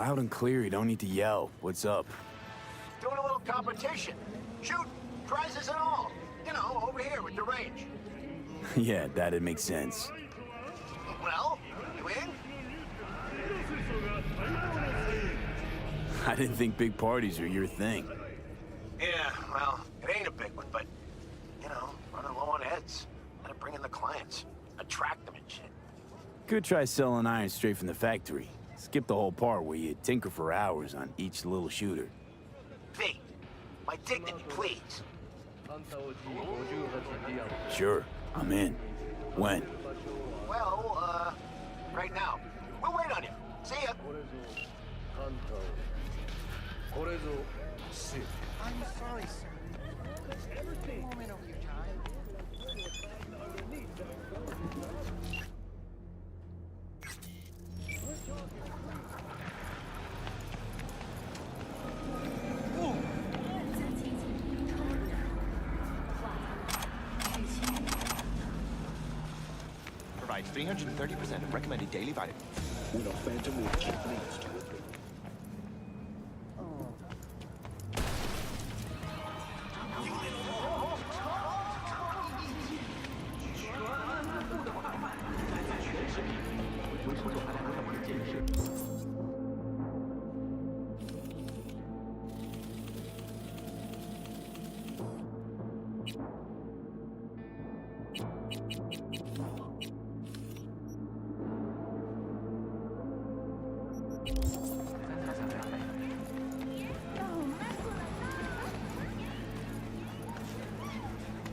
Loud and clear, you don't need to yell. What's up? Doing a little competition. Shoot, prizes and all. You know, over here with the range. Yeah, that'd make sense. Well, you in? I didn't think big parties are your thing. Yeah, well, it ain't a big one, but, you know, running low on heads. Gotta bring in the clients. Attract them and shit. Could try selling iron straight from the factory. Skip the whole part where you tinker for hours on each little shooter. V, my dignity, please. Sure, I'm in. When? Well, right now. We'll wait on you. See ya. I'm sorry, sir. Everything. Moment of your time. Provides 330% of recommended daily vitamins. Una phantom with cheap leads to it.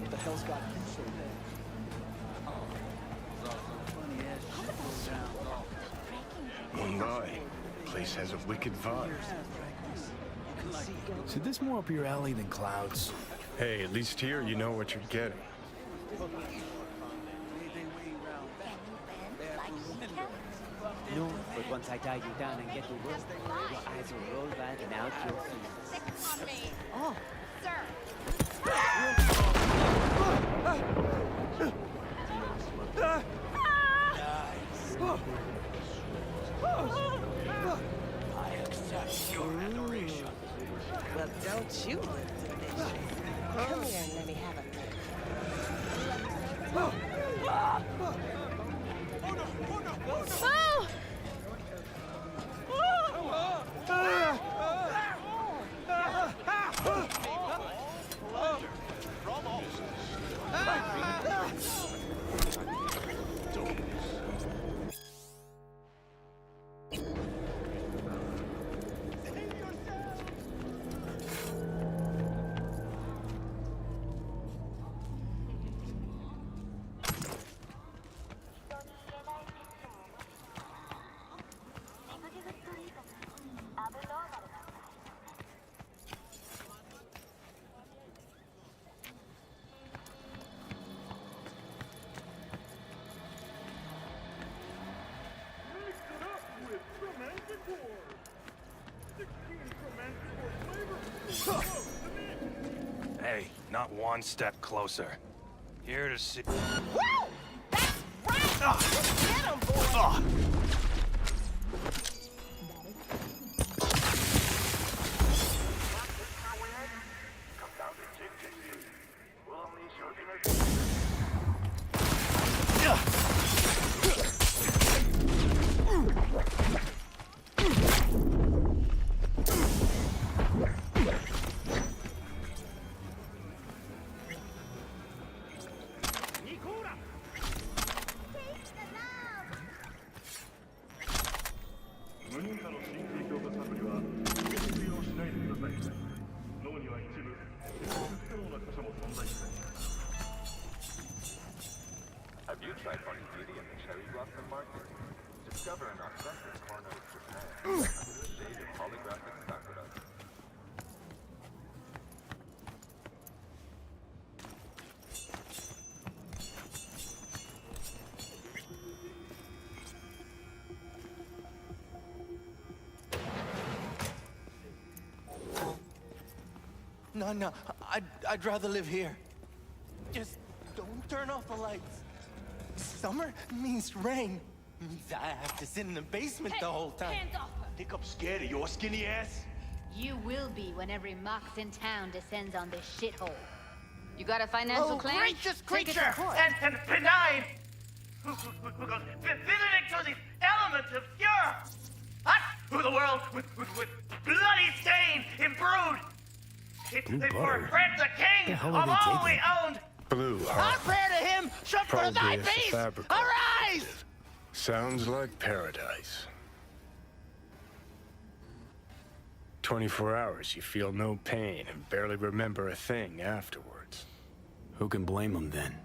What the hell's got you so bad? Oh my. Place has a wicked vibe. So this more up your alley than Cloud's? Hey, at least here you know what you're getting. No, but once I tie you down and get to work, your eyes will roll back and out you'll see. Stick on me. Oh, Sir. I accept your adoration. Well, don't you lift the bitch. Come here and let me have a drink. Oh! Hey, not one step closer. Here to see. Woo! That's right! Get him, boy! Have you tried finding beauty in the cherry blossom market? Discover an authentic corner of Japan under the shade of holographic sakura. No, I'd rather live here. Just don't turn off the lights. Summer means rain. Means I have to sit in the basement the whole time. Hands off her! Think I'm scared of your skinny ass? You will be when every Mox in town descends on this shithole. You got a financial claim? Gracious Take it to creature! court. And benign! Visiting to the elements obscure! Hot through the world with bloody stain imbrued! It's Blue for butter? Fred the king The hell of are they all we taking? owned! Blue, Our huh? prayer to him should for thy Probably it's the peace! fabric. Arise! Sounds like paradise. 24 hours, you feel no pain and barely remember a thing afterwards. Who can blame him then?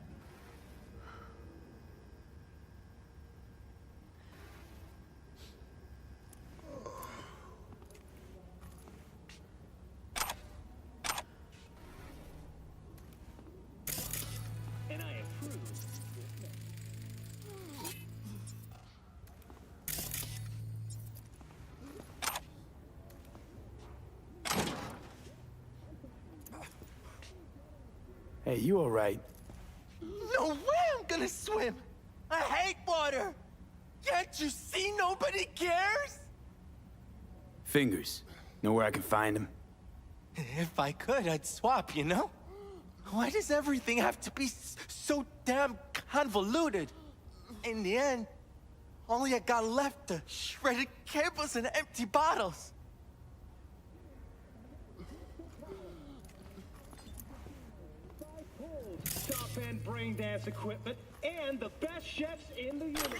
Hey, you all right? No way I'm gonna swim! I hate water! Can't you see nobody cares? Fingers. Know where I can find him? If I could, I'd swap, you know? Why does everything have to be so damn convoluted? In the end, all I got left are shredded cables and empty bottles. Top-end brain dance equipment, and the best chefs in the universe.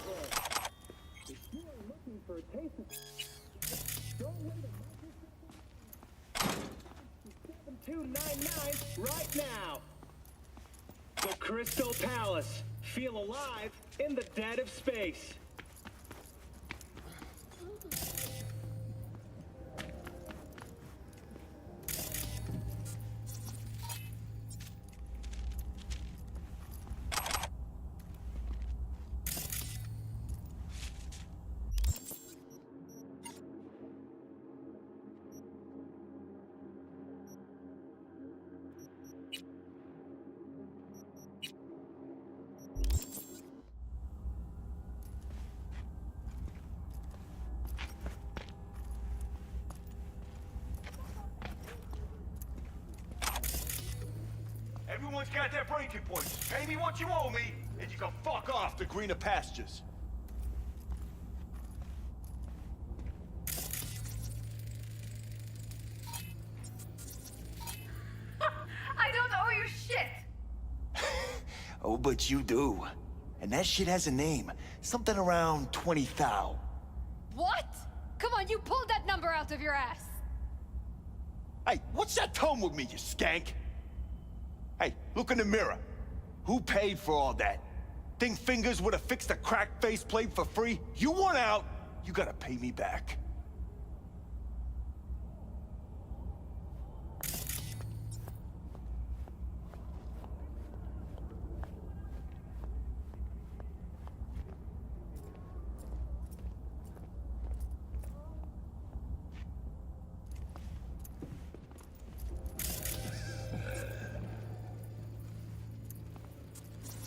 If you are looking for a taste of... Don't wait a 7299 right now. The Crystal Palace. Feel alive in the dead of space. Everyone's got their breaking points. Pay me what you owe me, and you can fuck off to greener pastures. I don't owe you shit! Oh, but you do. And that shit has a name. Something around 20 thou. What? Come on, you pulled that number out of your ass! Hey, what's that tone with me, you skank? Hey, look in the mirror. Who paid for all that? Think Fingers would have fixed a cracked faceplate for free? You want out, you gotta pay me back.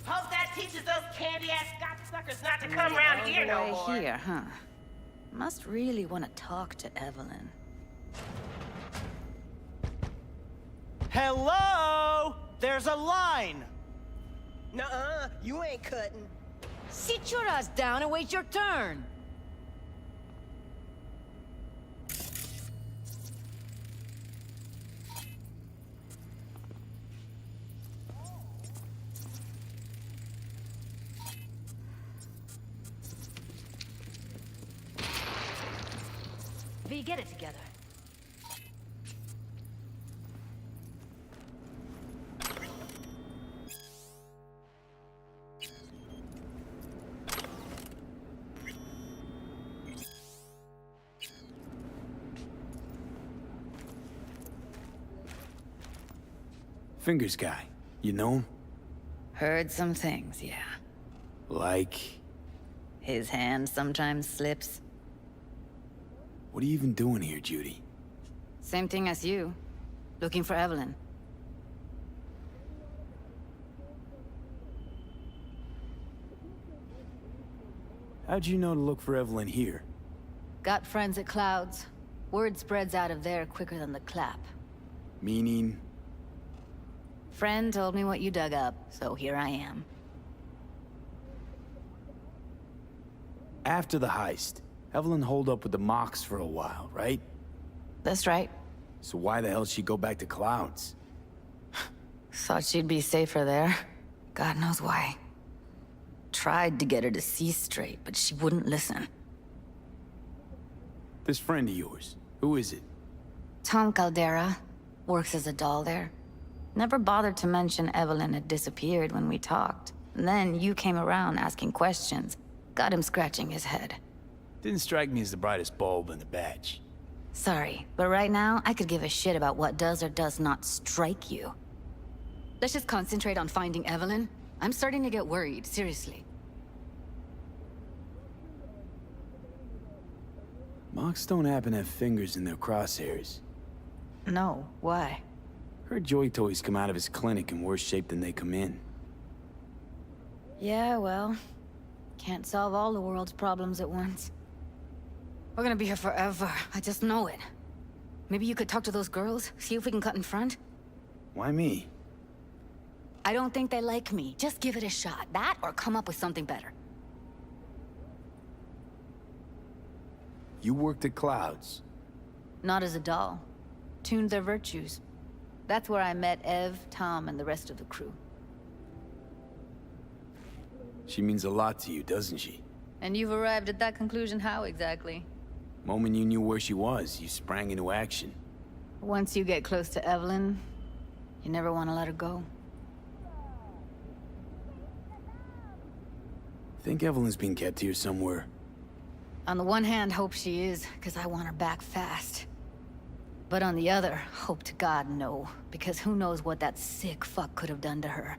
Hope that teaches those candy-ass cocksuckers not to come around here no more. Here, huh? Must really want to talk to Evelyn. Hello? There's a line! Nuh-uh, you ain't cutting. Sit your ass down and wait your turn! V, get it together. Fingers guy. You know him? Heard some things, yeah. Like... His hand sometimes slips. What are you even doing here, Judy? Same thing as you. Looking for Evelyn. How'd you know to look for Evelyn here? Got friends at Clouds. Word spreads out of there quicker than the clap. Meaning? Friend told me what you dug up, so here I am. After the heist, Evelyn holed up with the Mox for a while, right? That's right. So why the hell she go back to Clouds? Thought she'd be safer there. God knows why. Tried to get her to see straight, but she wouldn't listen. This friend of yours, who is it? Tom Caldera. Works as a doll there. Never bothered to mention Evelyn had disappeared when we talked. And then you came around asking questions. Got him scratching his head. Didn't strike me as the brightest bulb in the batch. Sorry, but right now, I could give a shit about what does or does not strike you. Let's just concentrate on finding Evelyn. I'm starting to get worried, seriously. Mox don't happen to have fingers in their crosshairs. No, why? Heard Joy Toys come out of his clinic in worse shape than they come in. Yeah, well, can't solve all the world's problems at once. We're gonna be here forever, I just know it. Maybe you could talk to those girls, see if we can cut in front? Why me? I don't think they like me. Just give it a shot. That or come up with something better. You worked at Clouds. Not as a doll. Tuned their virtues. That's where I met Ev, Tom, and the rest of the crew. She means a lot to you, doesn't she? And you've arrived at that conclusion how exactly? Moment you knew where she was, you sprang into action. Once you get close to Evelyn, you never want to let her go. Think Evelyn's being kept here somewhere. On the one hand, hope she is, because I want her back fast. But on the other, hope to God no, because who knows what that sick fuck could have done to her.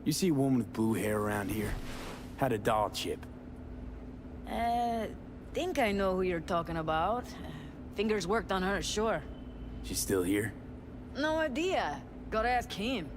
You see a woman with blue hair around here? Had a doll chip. Think I know who you're talking about. Fingers worked on her, sure. She's still here? No idea. Gotta ask him.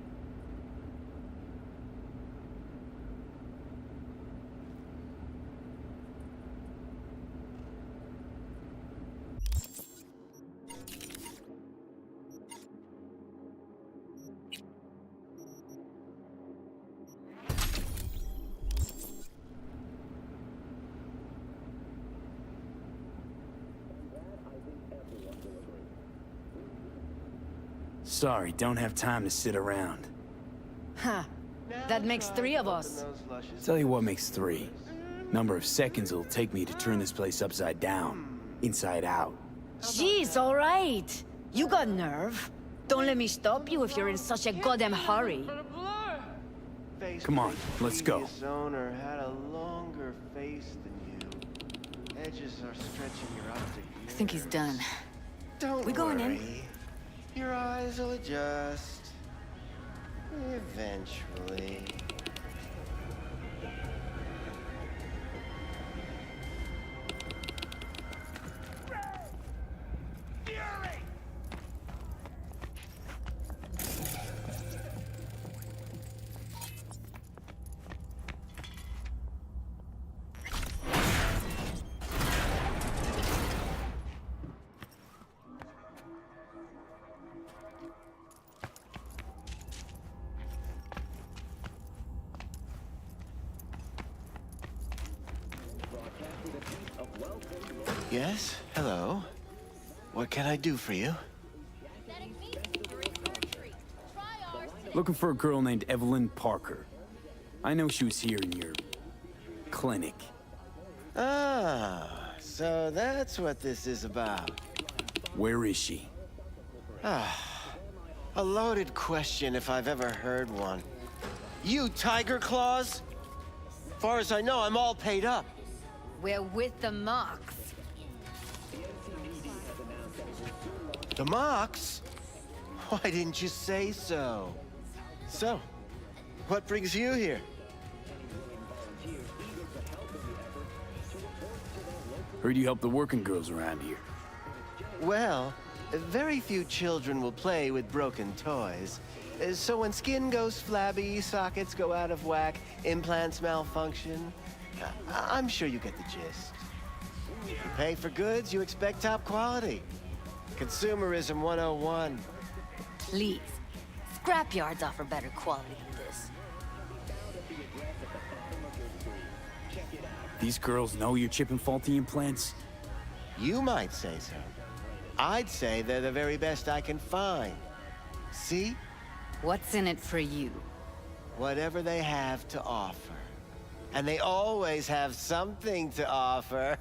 Sorry, don't have time to sit around. Huh. That makes 3 of us. Tell you what makes 3. Number of seconds it'll take me to turn this place upside down. Inside out. Jeez, all right. You got nerve. Don't let me stop you if you're in such a goddamn hurry. Come on, let's go. This owner had a longer face than you. Edges are stretching your optic nerve. I think he's done. Don't We going in? worry. Your eyes will adjust. Eventually. Yes? Hello? What can I do for you? Looking for a girl named Evelyn Parker. I know she was here in your clinic. Ah, so that's what this is about. Where is she? Ah, a loaded question if I've ever heard one. You Tiger Claws? Far as I know, I'm all paid up. We're with the Mox. The Mox? Why didn't you say so? So, what brings you here? Heard you help the working girls around here. Well, very few children will play with broken toys. So when skin goes flabby, sockets go out of whack, implants malfunction, I'm sure you get the gist. You pay for goods, you expect top quality. Consumerism 101. Please. Scrapyards offer better quality than this. These girls know you're chipping faulty implants? You might say so. I'd say they're the very best I can find. See? What's in it for you? Whatever they have to offer. And they always have something to offer.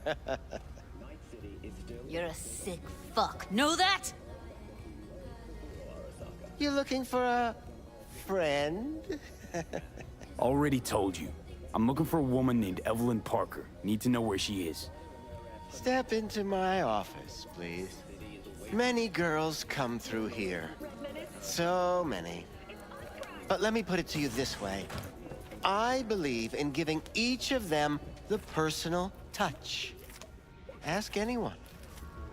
You're a sick fuck. Know that? You looking for a friend? Already told you. I'm looking for a woman named Evelyn Parker. Need to know where she is. Step into my office, please. Many girls come through here. So many. But let me put it to you this way. I believe in giving each of them the personal touch. Ask anyone.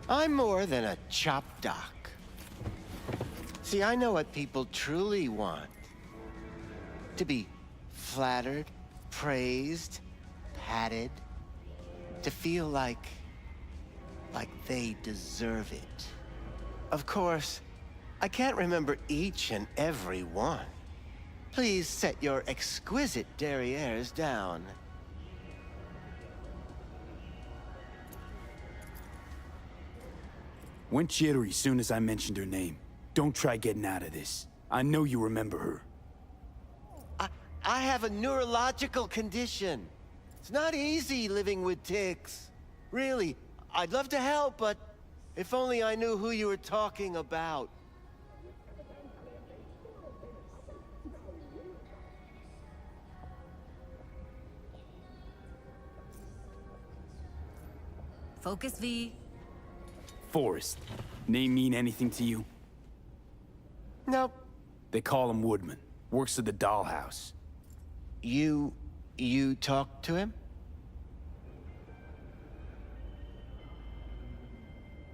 I'm more than a chop doc. See, I know what people truly want. To be flattered, praised, patted. To feel like they deserve it. Of course, I can't remember each and every one. Please set your exquisite derrieres down. Went jittery soon as I mentioned her name. Don't try getting out of this. I know you remember her. I have a neurological condition. It's not easy living with tics. Really, I'd love to help, but if only I knew who you were talking about. Focus, V. Forrest. Name mean anything to you? Nope. They call him Woodman. Works at the dollhouse. You talked to him?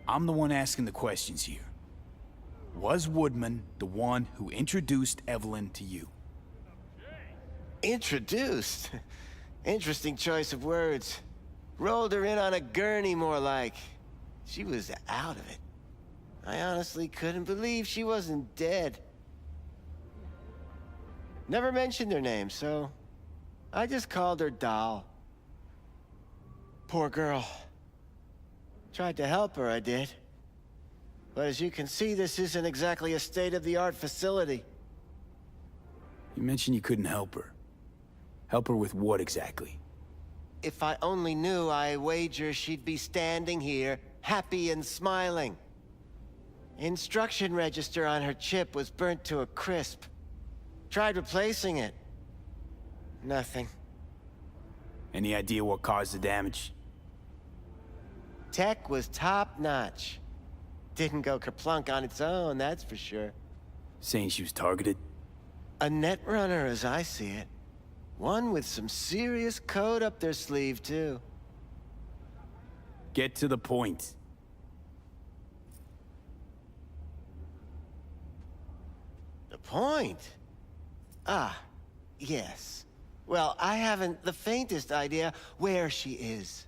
I'm the one asking the questions here. Was Woodman the one who introduced Evelyn to you? Introduced? Interesting choice of words. Rolled her in on a gurney, more like. She was out of it. I honestly couldn't believe she wasn't dead. Never mentioned her name, so I just called her Doll. Poor girl. Tried to help her, I did. But as you can see, this isn't exactly a state-of-the-art facility. You mentioned you couldn't help her. Help her with what exactly? If I only knew, I wager she'd be standing here, happy and smiling. Instruction register on her chip was burnt to a crisp. Tried replacing it. Nothing. Any idea what caused the damage? Tech was top-notch. Didn't go kerplunk on its own, that's for sure. Saying she was targeted? A netrunner, as I see it. One with some serious code up their sleeve, too. Get to the point. The point? Ah, yes. Well, I haven't the faintest idea where she is.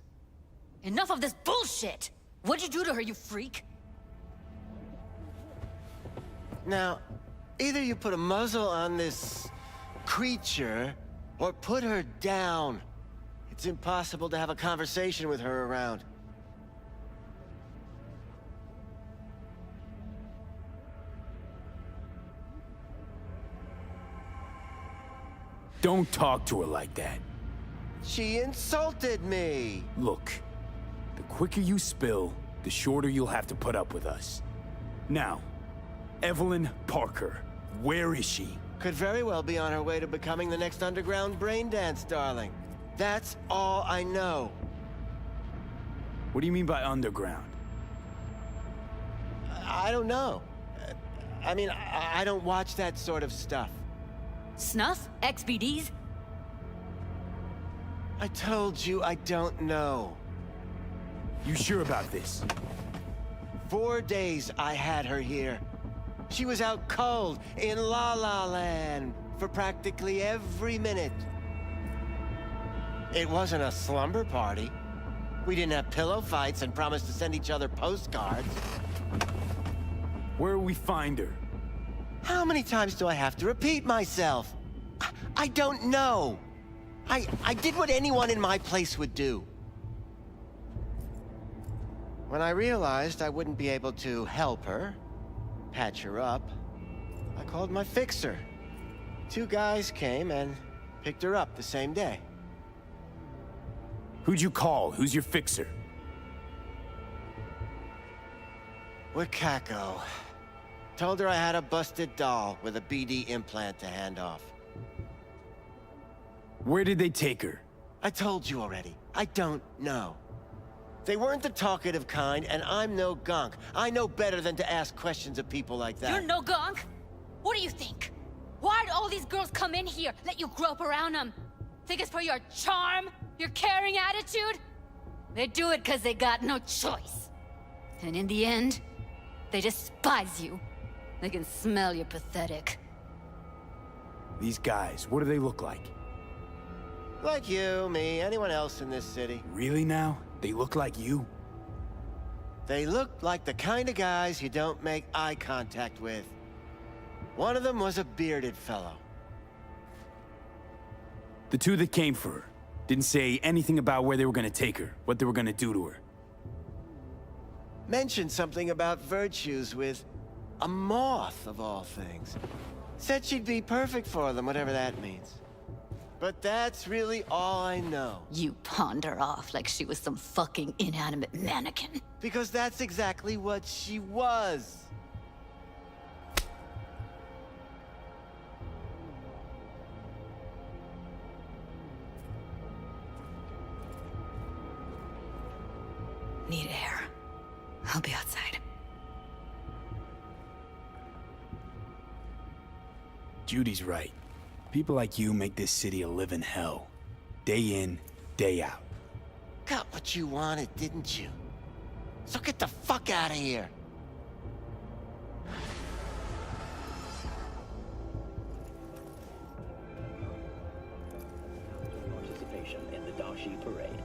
Enough of this bullshit! What'd you do to her, you freak? Now, either you put a muzzle on this creature, or put her down. It's impossible to have a conversation with her around. Don't talk to her like that. She insulted me. Look, the quicker you spill, the shorter you'll have to put up with us. Now, Evelyn Parker, where is she? Could very well be on her way to becoming the next underground braindance, darling. That's all I know. What do you mean by underground? I don't know. I mean, I don't watch that sort of stuff. Snuff? XBDs? I told you I don't know. You sure about this? 4 days I had her here. She was out cold in La La Land for practically every minute. It wasn't a slumber party. We didn't have pillow fights and promised to send each other postcards. Where will we find her? How many times do I have to repeat myself? I don't know. I did what anyone in my place would do. When I realized I wouldn't be able to help her, patch her up, I called my fixer. 2 guys came and picked her up the same day. Who'd you call? Who's your fixer? Wakako. Told her I had a busted doll with a BD implant to hand off. Where did they take her? I told you already. I don't know. They weren't the talkative kind, and I'm no gunk. I know better than to ask questions of people like that. You're no gunk? What do you think? Why'd all these girls come in here, let you grope around them? Think it's for your charm? Your caring attitude? They do it because they got no choice. And in the end, they despise you. They can smell you're pathetic. These guys, what do they look like? Like you, me, anyone else in this city. Really now? They look like you? They looked like the kind of guys you don't make eye contact with. One of them was a bearded fellow. The 2 that came for her didn't say anything about where they were gonna take her, what they were gonna do to her. Mentioned something about virtues with a moth, of all things. Said she'd be perfect for them, whatever that means. But that's really all I know. You pawned her off like she was some fucking inanimate mannequin. Because that's exactly what she was. Need air. I'll be outside. Judy's right. People like you make this city a living hell. Day in, day out. Got what you wanted, didn't you? So get the fuck out of here. Participation in the Dashi Parade.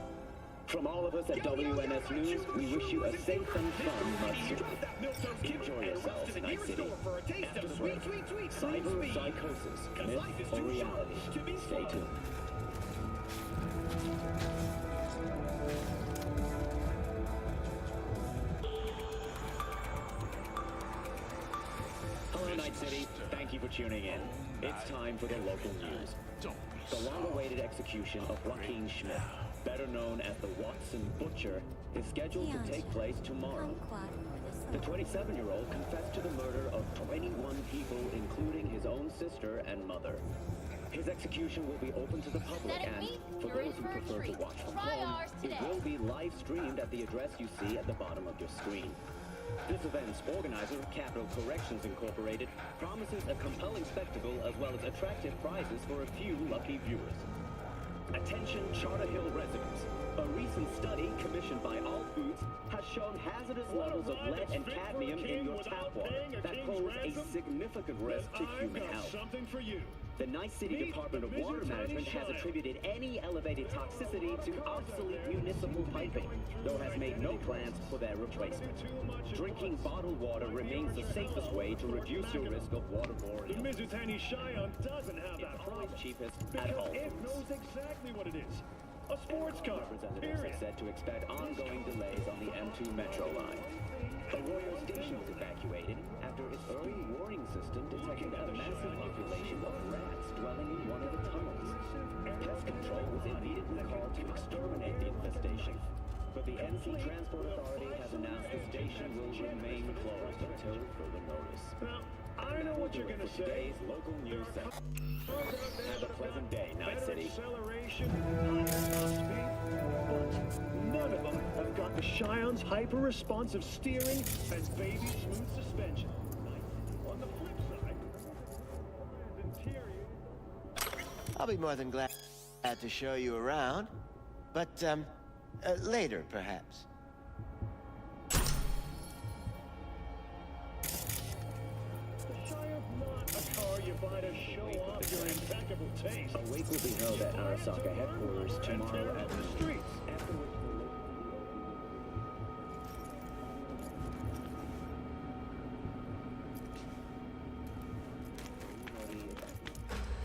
From all of us at WNS News, we wish you a safe and fun month. Enjoy yourselves, Night City. After the break, cyber psychosis, myth or reality. Stay tuned. Hello, Night City. Thank you for tuning in. It's time for the local news. The long-awaited execution of Joaquin Schmidt, better known as the Watson Butcher, is scheduled to take place tomorrow. The 27-year-old confessed to the murder of 21 people, including his own sister and mother. His execution will be open to the public and, for those who prefer to watch from home, it will be live-streamed at the address you see at the bottom of your screen. This event's organizer, Capital Corrections Incorporated, promises a compelling spectacle as well as attractive prizes for a few lucky viewers. Attention Charter Hill residents. A recent study commissioned by All Foods has shown hazardous levels of lead and cadmium in your tap water that pose a significant risk to human health. The Night City Department of Water Management has attributed any elevated toxicity to obsolete municipal piping, though has made no plans for their replacement. Drinking bottled water remains the safest way to reduce your risk of waterborne illness. The Mizutani Shion doesn't have that problem. Cheapest because at All it Foods. knows exactly what it is. A sports car, Representatives period. are said to expect ongoing delays on the M2 Metro line. Arroyo Station was evacuated after its early warning system detected a massive population of rats dwelling in one of the tunnels. Pest control was immediately called to exterminate the infestation. But the NC Transport Authority has announced the station will remain closed until further notice. Now, I know what you're gonna say. Today's local news center. Have a pleasant day, Night City. Acceleration, high speed, but none of them have got the Cheyon's hyper-responsive steering and baby smooth suspension. On the flip side, interior. I'll be more than glad to show you around. But, later, perhaps. You buy to show off your impeccable taste. A wake will be held at Arasaka headquarters tomorrow at the streets. After which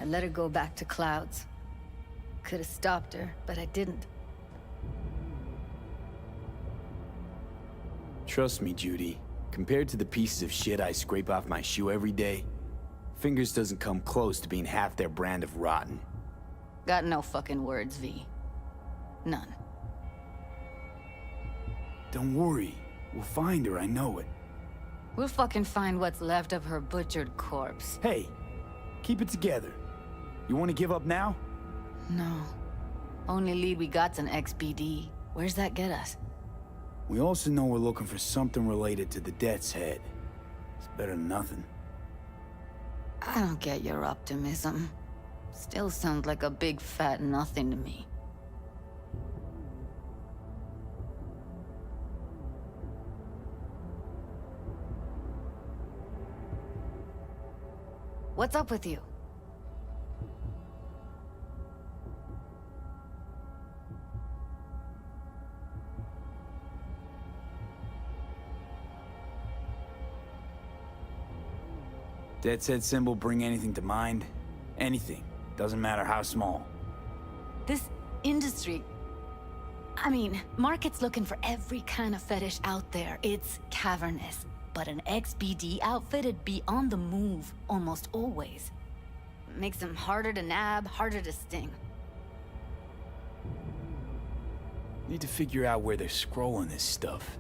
I let her go back to Clouds. Could have stopped her, but I didn't. Trust me, Judy. Compared to the pieces of shit I scrape off my shoe every day, Fingers doesn't come close to being half their brand of rotten. Got no fucking words, V. None. Don't worry. We'll find her, I know it. We'll fucking find what's left of her butchered corpse. Hey, keep it together. You want to give up now? No. Only lead we got's an XBD. Where's that get us? We also know we're looking for something related to the Death's Head. It's better than nothing. I don't get your optimism. Still sounds like a big fat nothing to me. What's up with you? Death's Head symbol bring anything to mind? Anything. Doesn't matter how small. This industry... I mean, market's looking for every kind of fetish out there. It's cavernous. But an XBD outfit'd be on the move, almost always. Makes them harder to nab, harder to sting. Need to figure out where they're scrolling this stuff.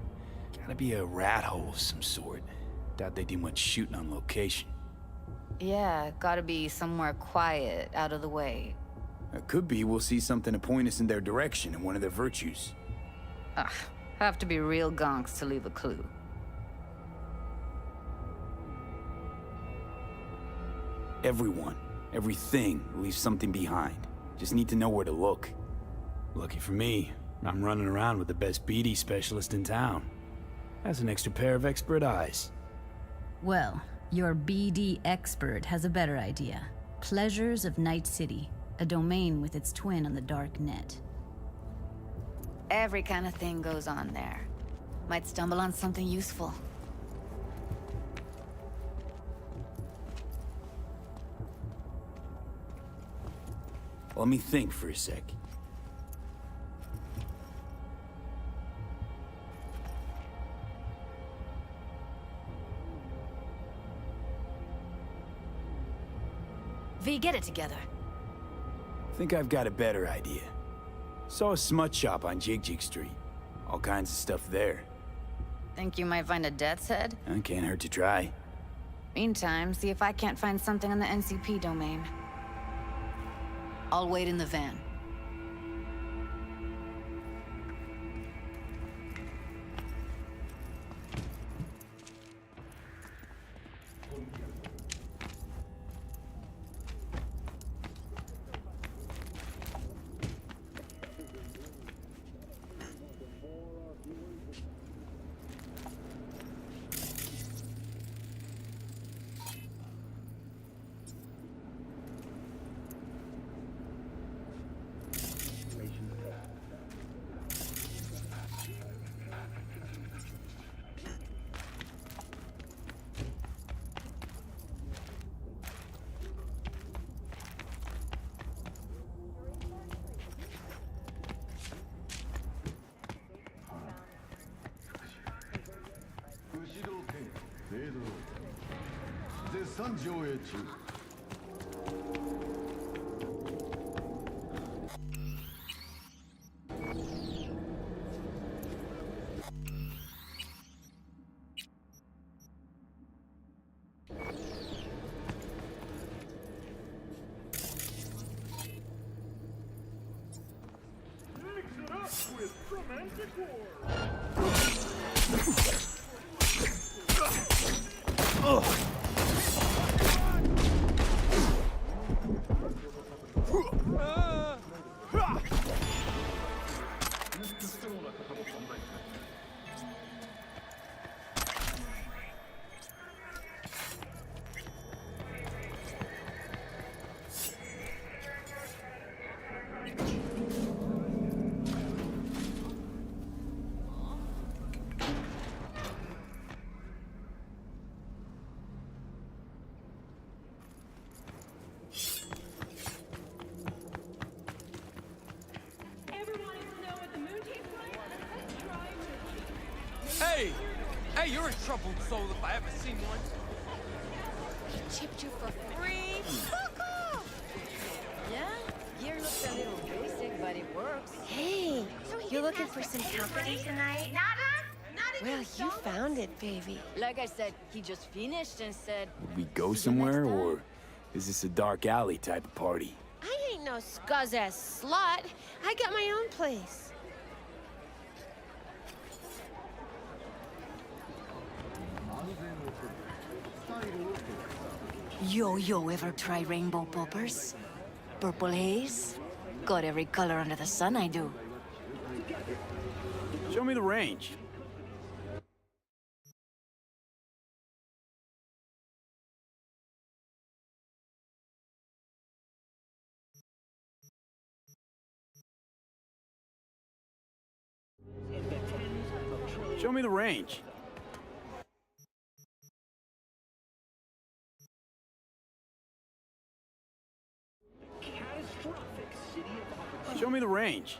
Gotta be a rat hole of some sort. Doubt they do much shooting on location. Yeah, gotta be somewhere quiet, out of the way. It could be we'll see something to point us in their direction in one of their virtues. Ugh, have to be real gonks to leave a clue. Everyone, everything leaves something behind. Just need to know where to look. Lucky for me, I'm running around with the best BD specialist in town. That's an extra pair of expert eyes. Well, your BD expert has a better idea. Pleasures of Night City, a domain with its twin on the dark net. Every kind of thing goes on there. Might stumble on something useful. Let me think for a sec. V, get it together. Think I've got a better idea. Saw a smut shop on Jig Street. All kinds of stuff there. Think you might find a Death's Head? Can't hurt to try. Meantime, see if I can't find something on the NCP domain. I'll wait in the van. 絶賛上映中。Mix it up with romantic war. Hey! Hey, you're a troubled soul if I ever seen one. He chipped you for free? Fuck off! Yeah, gear looks a little basic, but it works. Hey, you looking for some company tonight? Well, you found it, baby. Like I said, he just finished and said... Would we go somewhere, or is this a dark alley type of party? I ain't no scuzz-ass slut. I got my own place. Yo, ever try rainbow poppers? Purple haze? Got every color under the sun, I do. Show me the range. Show me the range. Show me the range.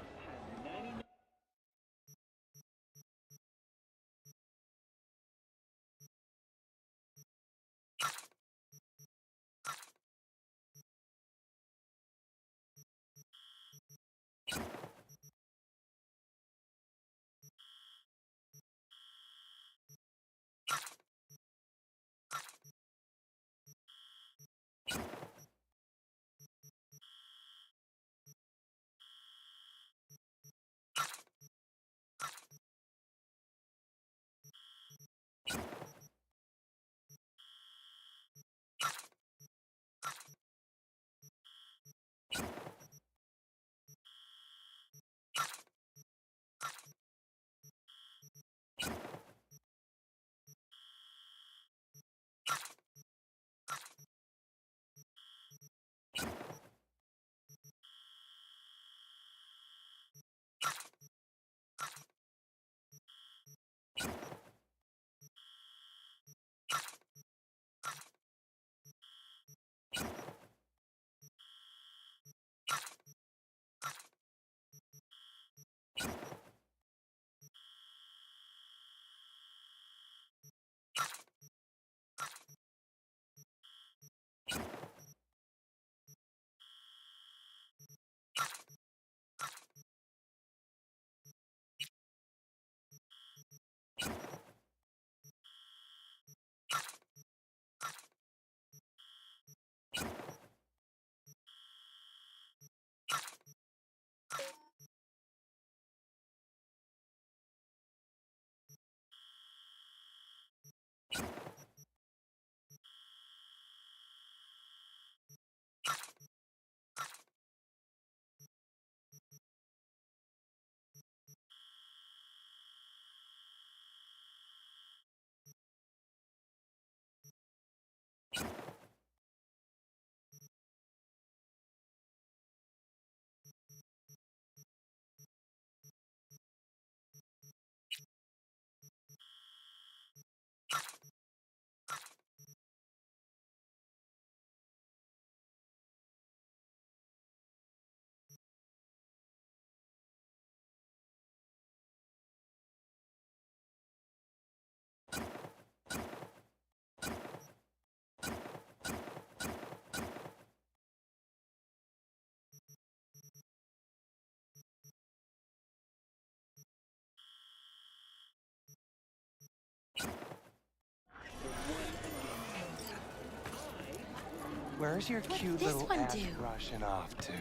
Where's your cute this little one ass do? rushing off to?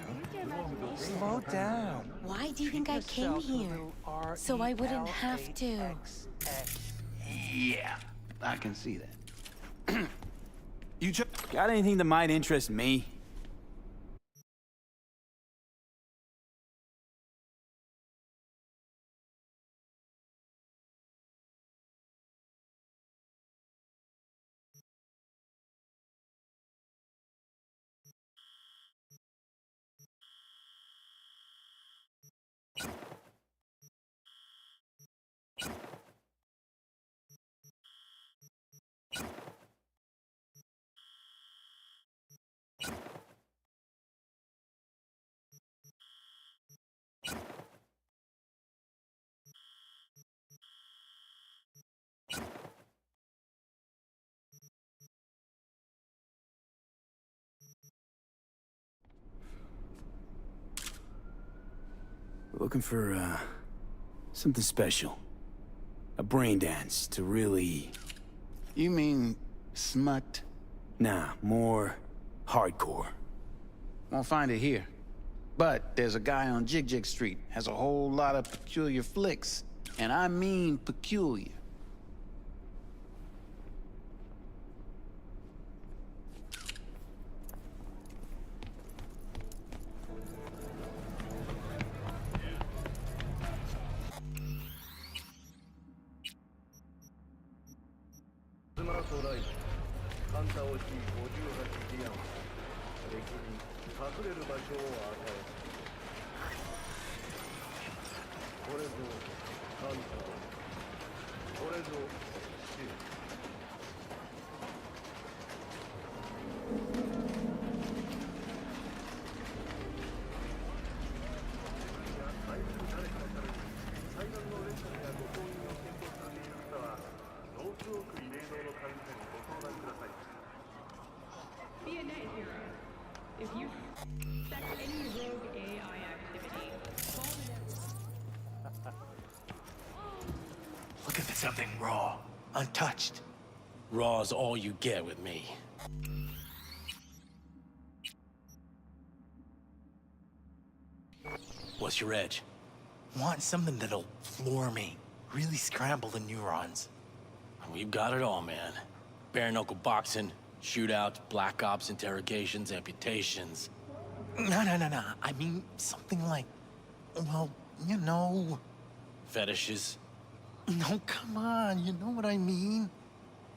Slow down. Why do you think I came here? So I wouldn't have to. Yeah, I can see that. You just got anything that might interest me? Looking for, something special. A brain dance to really... You mean smut? Nah, more hardcore. Won't find it here. But there's a guy on Jig Jig Street, has a whole lot of peculiar flicks. And I mean peculiar. Be a net hero. If you suspect any rogue AI activity, call the Looking for something raw, untouched. Raw's all you get with me. What's your edge? Want something that'll floor me. Really scramble the neurons. We've got it all, man. Bare knuckle boxing, shootouts, black ops, interrogations, amputations. No. I mean, something like, well, you know. Fetishes? No, come on, you know what I mean?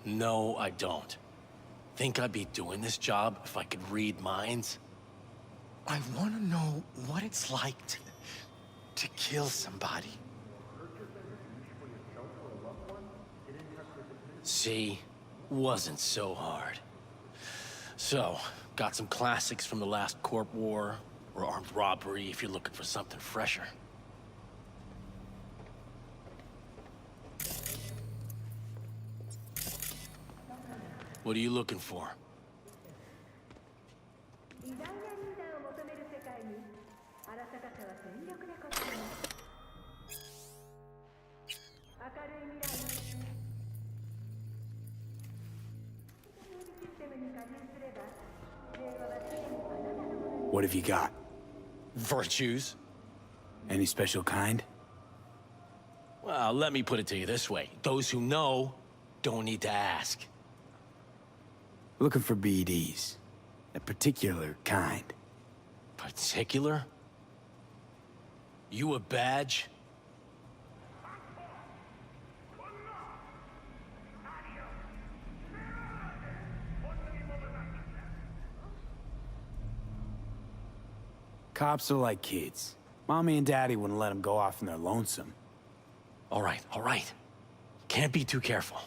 No, I don't. Think I'd be doing this job if I could read minds? I want to know what it's like to kill somebody. See? Wasn't so hard. So, got some classics from the last Corp War, or armed robbery if you're looking for something fresher. What are you looking for? What have you got? Virtues? Any special kind? Well, let me put it to you this way. Those who know don't need to ask. Looking for BDs. A particular kind. Particular? You a badge? Cops are like kids. Mommy and Daddy wouldn't let them go off in their lonesome. All right. Can't be too careful.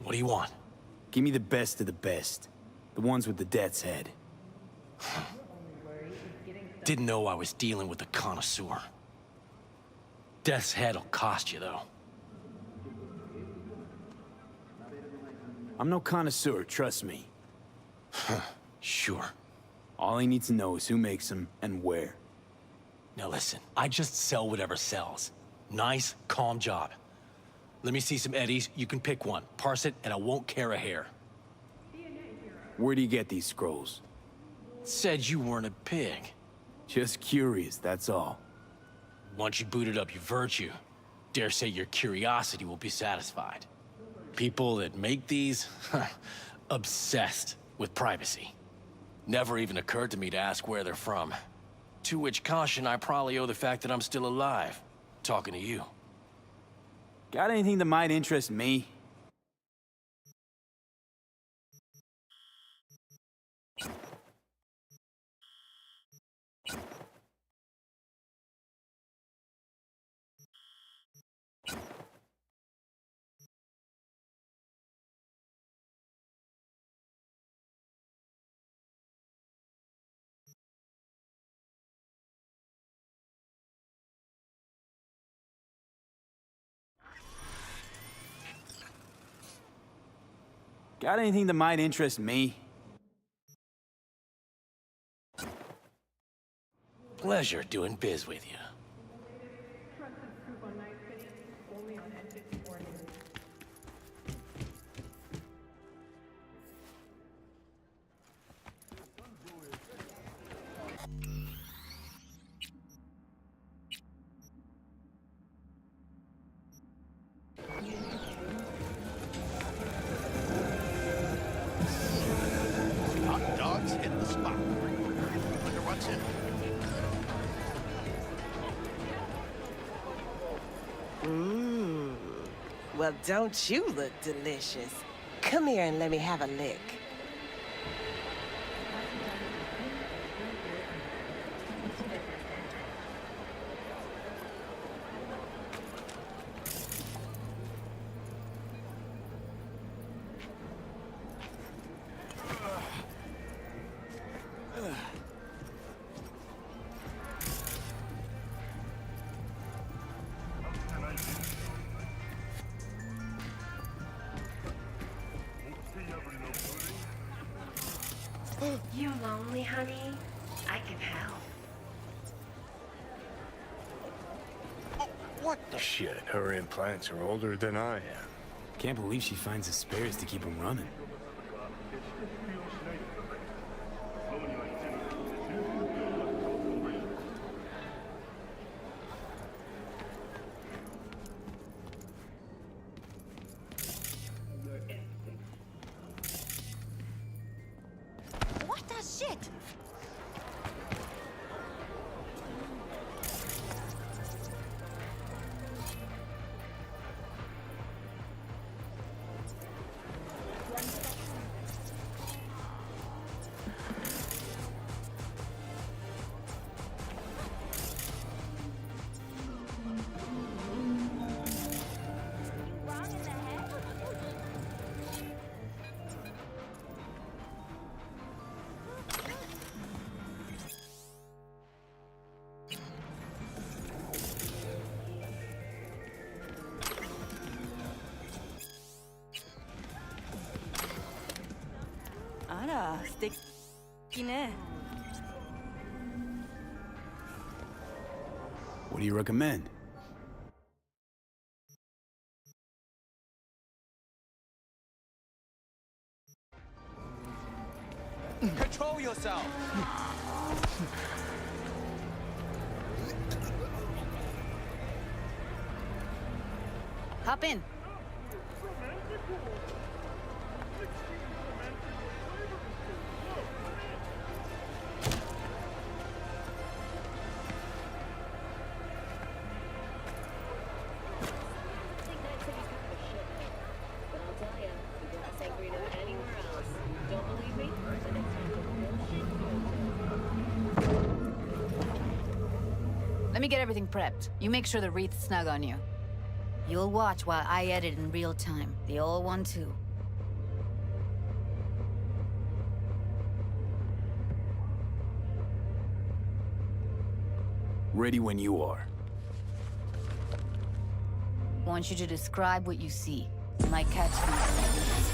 What do you want? Give me the best of the best. The ones with the death's head. Didn't know I was dealing with a connoisseur. Death's head'll cost you, though. I'm no connoisseur, trust me. Sure. All I need to know is who makes them and where. Now listen, I just sell whatever sells. Nice, calm job. Let me see some eddies, you can pick one. Parse it, and I won't care a hair. Where do you get these scrolls? Said you weren't a pig. Just curious, that's all. Once you booted up your virtue, dare say your curiosity will be satisfied. People that make these, obsessed with privacy. Never even occurred to me to ask where they're from. To which caution I probably owe the fact that I'm still alive, talking to you. Got anything that might interest me? Got anything that might interest me? Pleasure doing biz with you. Hot dogs hit the spot. Wonder what's in it. Well, don't you look delicious? Come here and let me have a lick. You lonely, honey? I can help. What the shit? Her implants are older than I am. Can't believe she finds the spares to keep them running. What the shit? What do you recommend? Control yourself! Hop in. Let me get everything prepped. You make sure the wreath's snug on you. You'll watch while I edit in real time. The old one, too. Ready when you are. Want you to describe what you see. My catchphrase.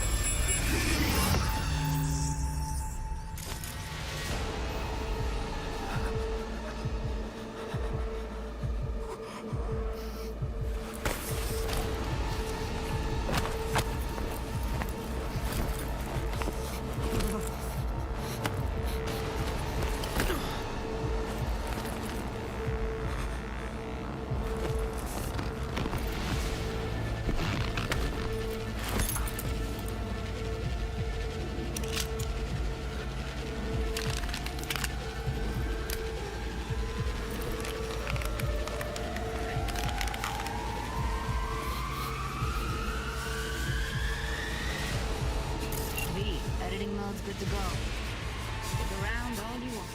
Editing mode's good to go. Stick around all you want.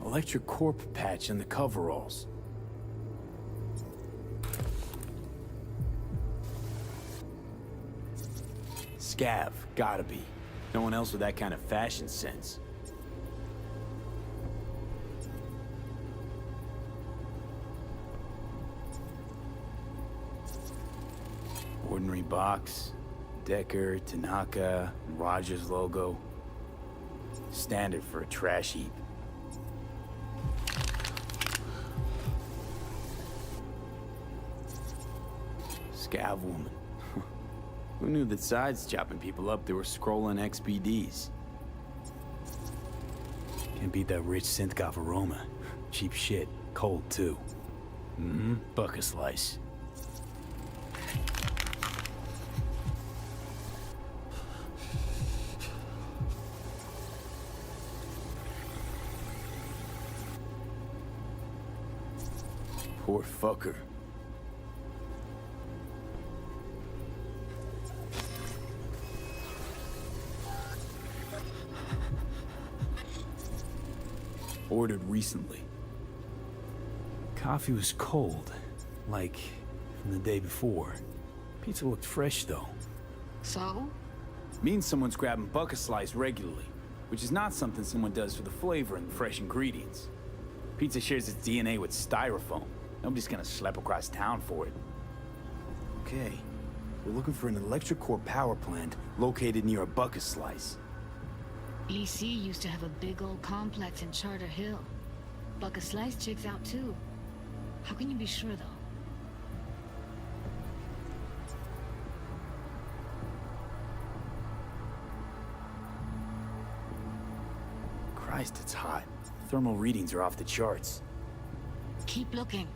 Electric Corp patch in the coveralls. Scav, gotta be. No one else with that kind of fashion sense. Ordinary box. Decker, Tanaka, and Rogers logo. Standard for a trash heap. Scav woman. Who knew that sides chopping people up, they were scrolling XBDs? Can't beat that rich synth-goth aroma. Cheap shit. Cold, too. Mm-hmm. Buck a slice. Poor fucker. Ordered recently. Coffee was cold, like from the day before. Pizza looked fresh, though. So? Means someone's grabbing buck a slice regularly, which is not something someone does for the flavor and the fresh ingredients. Pizza shares its DNA with styrofoam. Nobody's gonna schlep across town for it. Okay, we're looking for an electric core power plant located near a buck a slice. EC used to have a big old complex in Charter Hill. Buck a Slice checks out too. How can you be sure though? Christ, it's hot. Thermal readings are off the charts. Keep looking.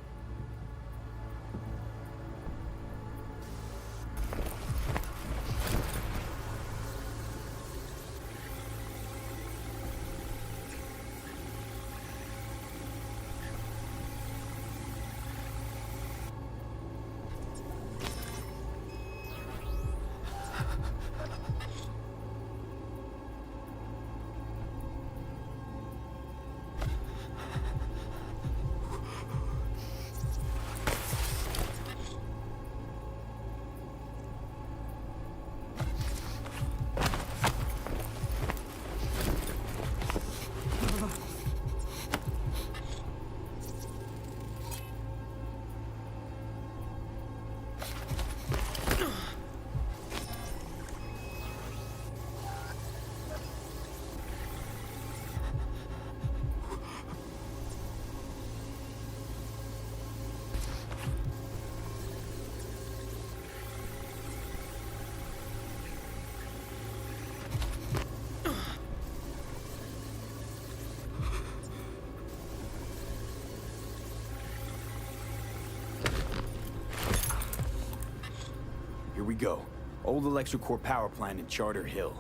Here we go. Old electric core power plant in Charter Hill.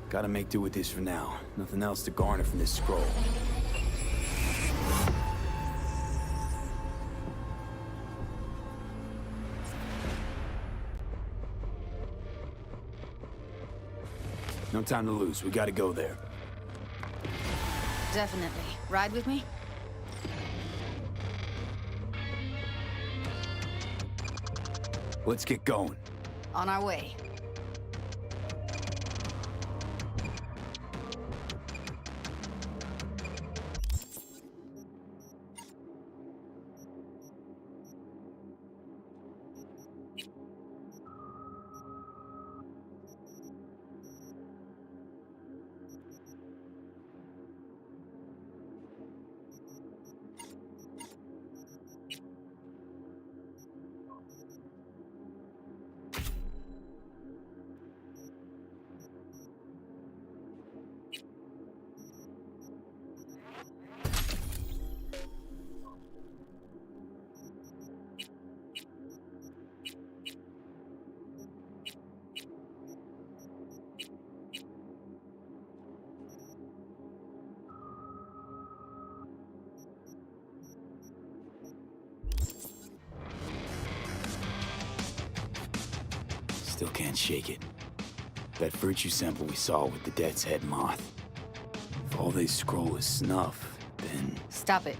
Gotta make do with this for now. Nothing else to garner from this scroll. No time to lose. We gotta go there. Definitely. Ride with me? Let's get going. On our way. can't shake it. That virtue sample we saw with the Death's Head moth. If all they scroll is snuff, then... Stop it.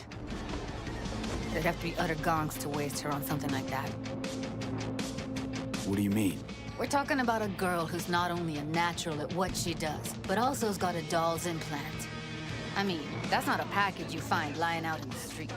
There'd have to be utter gongs to waste her on something like that. What do you mean? We're talking about a girl who's not only a natural at what she does, but also's got a doll's implant. I mean, that's not a package you find lying out in the street.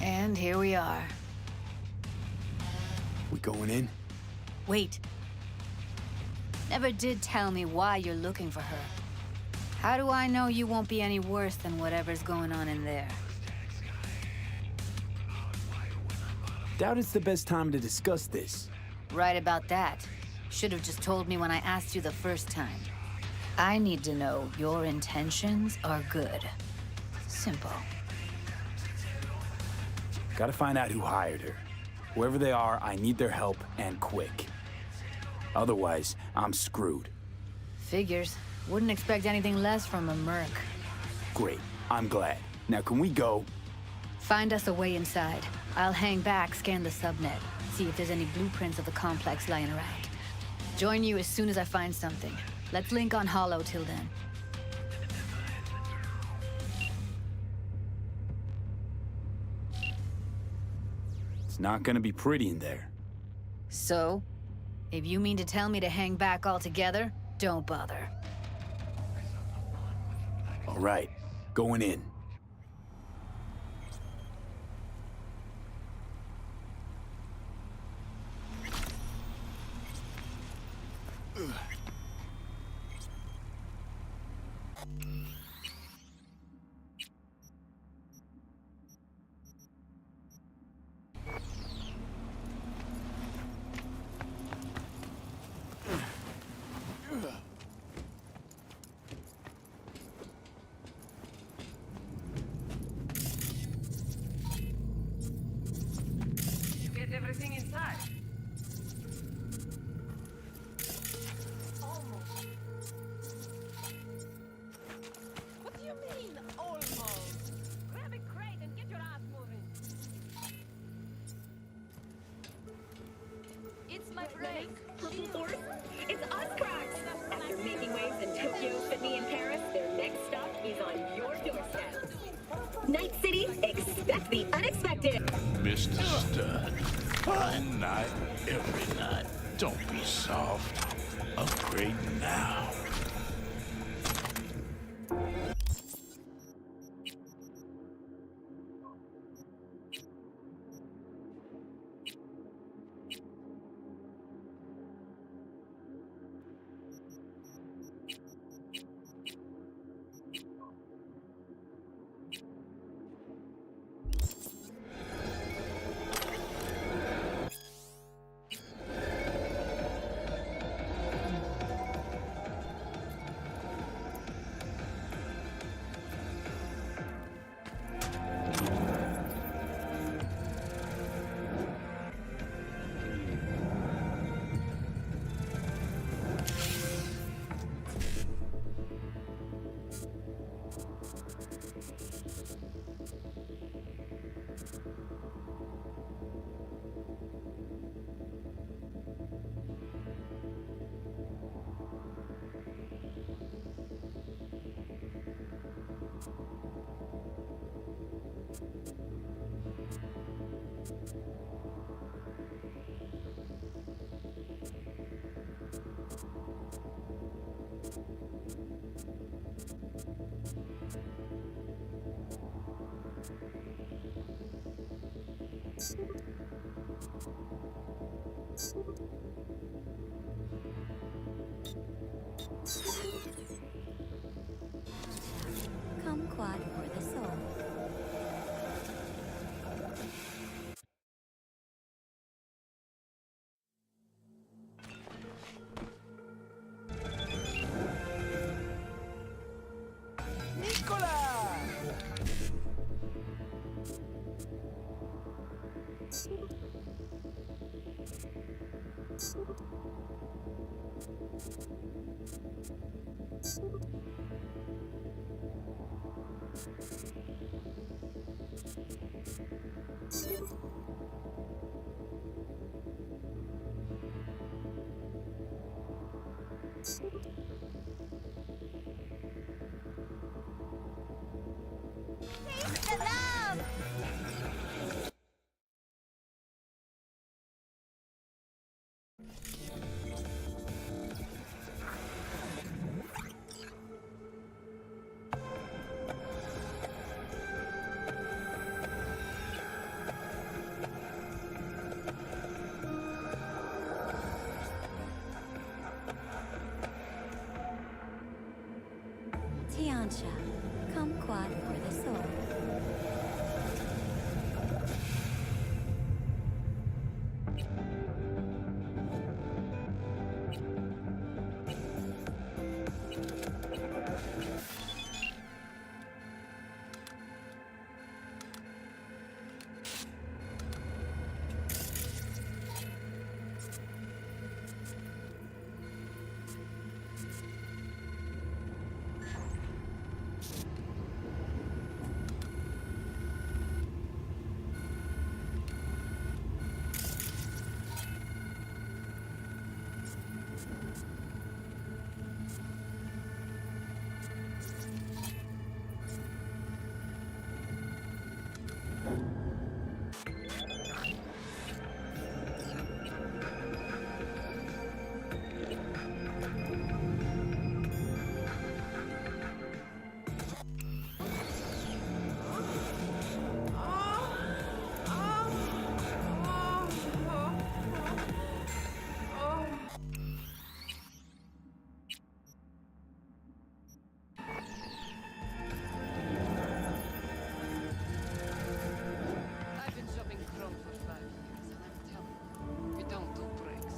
And here we are. We going in? Wait. Never did tell me why you're looking for her. How do I know you won't be any worse than whatever's going on in there? Doubt it's the best time to discuss this. Right about that. Should have just told me when I asked you the first time. I need to know your intentions are good. Simple. Gotta find out who hired her. Whoever they are, I need their help, and quick. Otherwise, I'm screwed. Figures. Wouldn't expect anything less from a merc. Great. I'm glad. Now can we go? Find us a way inside. I'll hang back, scan the subnet, see if there's any blueprints of the complex lying around. Join you as soon as I find something. Let's link on Hollow till then. It's not gonna be pretty in there. So? If you mean to tell me to hang back altogether, don't bother. All right, going in. Get everything inside. What do you mean, almost? Grab a crate and get your ass moving. It's my break. Purple Force, it's us cracks. After making waves in Tokyo, Sydney, and Paris, their next stop is on your doorstep. Night City, expect the unexpected. Mr. Stud, all night, every night. Don't be soft. Upgrade now. Kumquat for the soul. Taste the love! Tiancha, kumquat for the soul. I've been shopping Chrome for 5 years, and I'm telling you, we don't do breaks.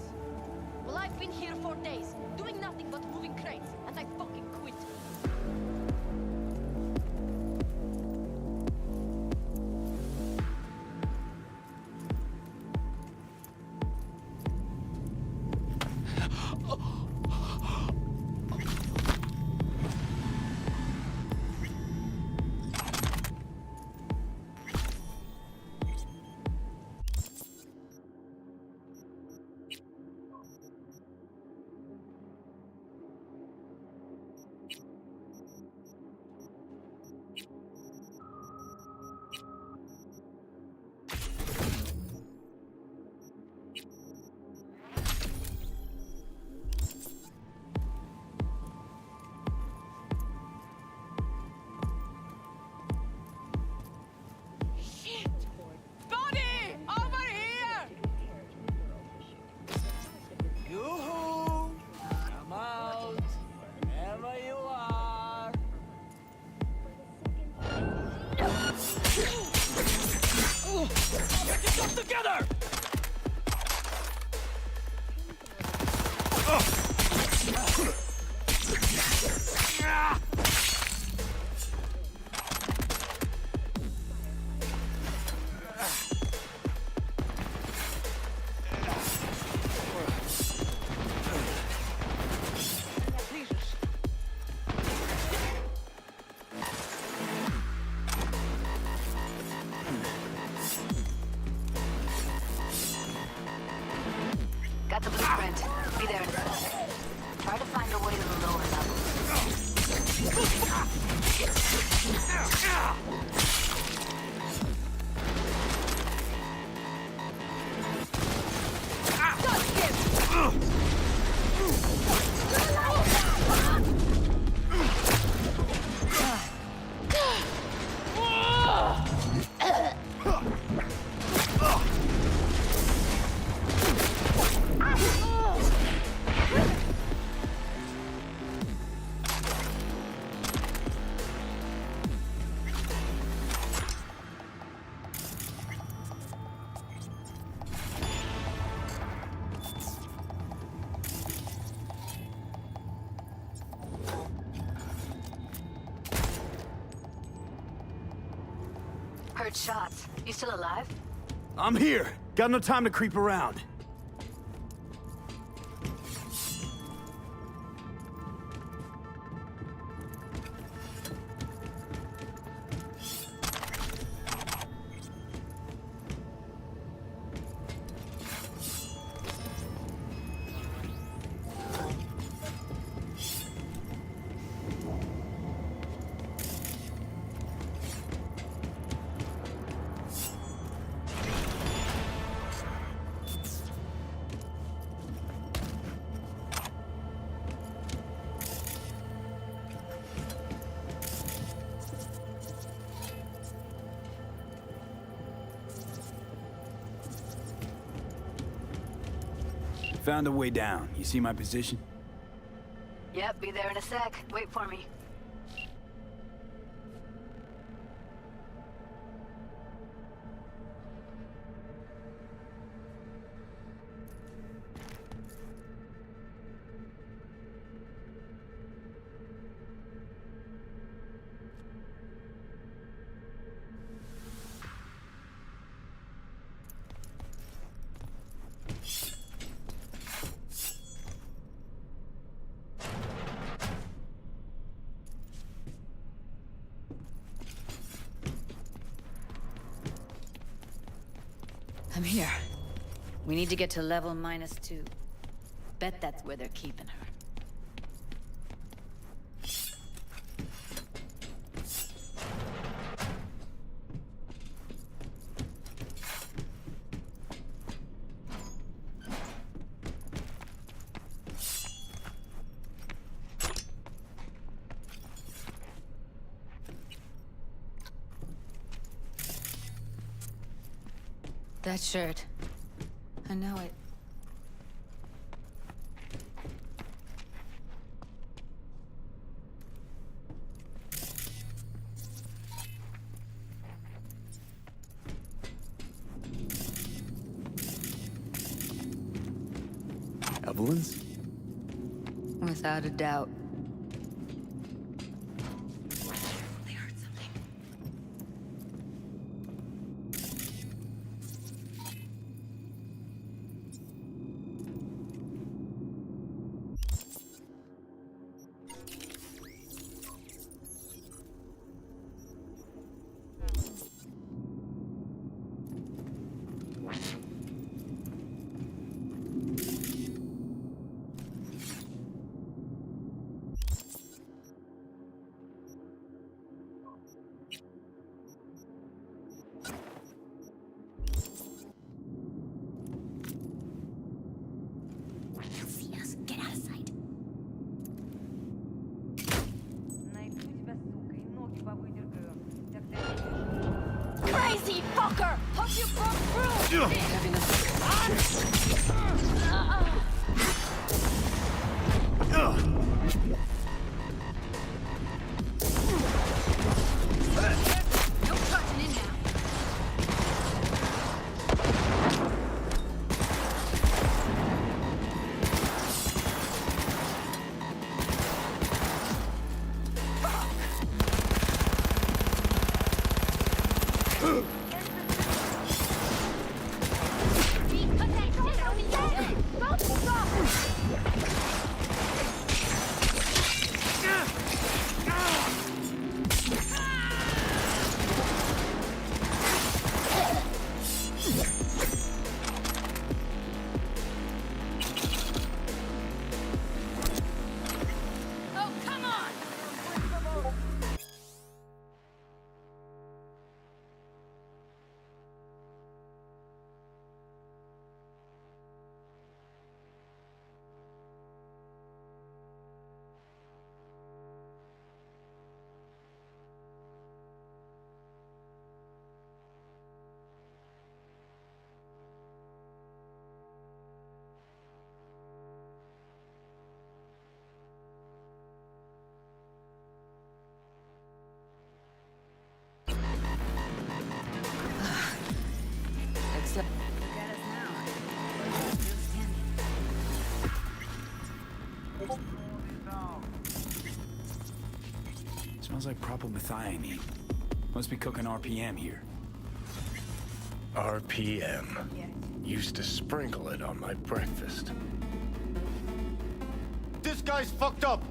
Well, I've been here for days, doing nothing but moving crates, and I fucking quit. Got the blueprint. Be there in a sec. Try to find a way to the lower Heard shots. You still alive? I'm here. Got no time to creep around. Found a way down. You see my position? Yep, be there in a sec. Wait for me. I'm here. We need to get to level -2. Bet that's where they're keeping her. That shirt. I know it. Evelyn's? Without a doubt. Crazy fucker! Hope you broke No touching in now. Smells like propylmethionine. Must be cooking RPM here. RPM. Used to sprinkle it on my breakfast. This guy's fucked up!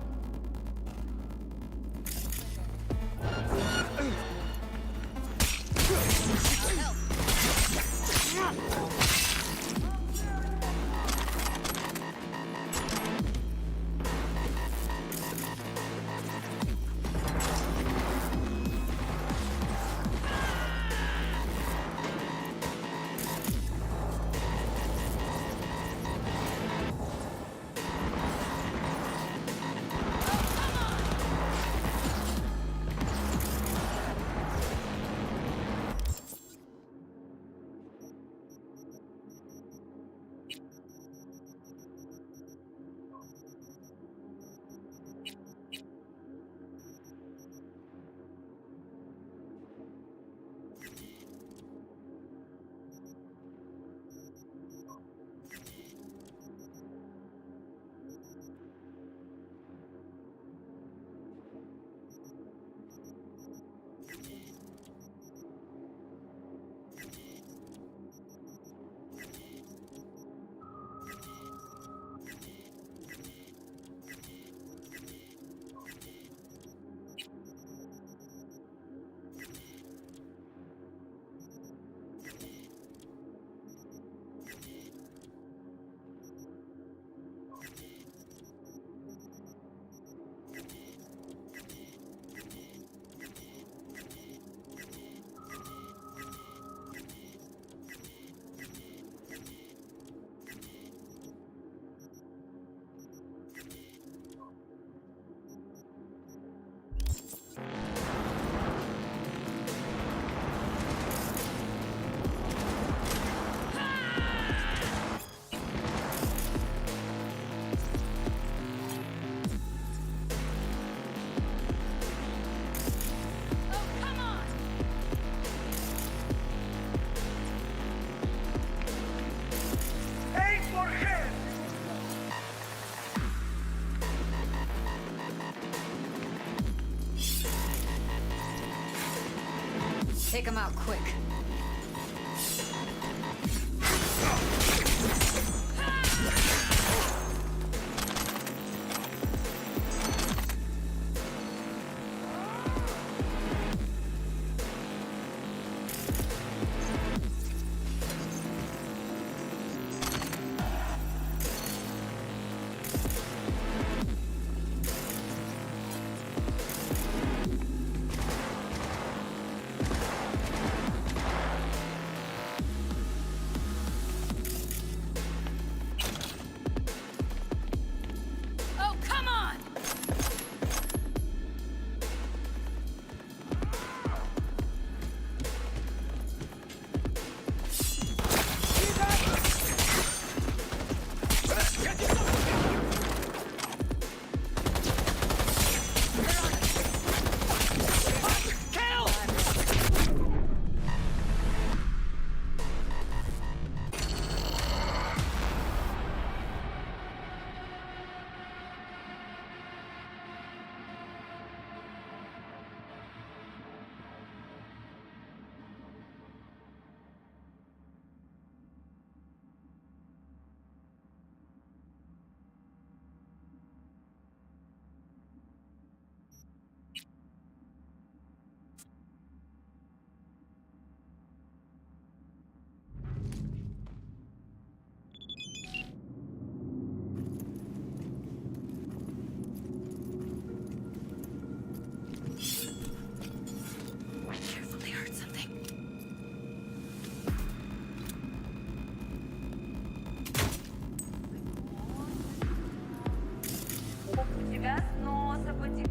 Take him out quick.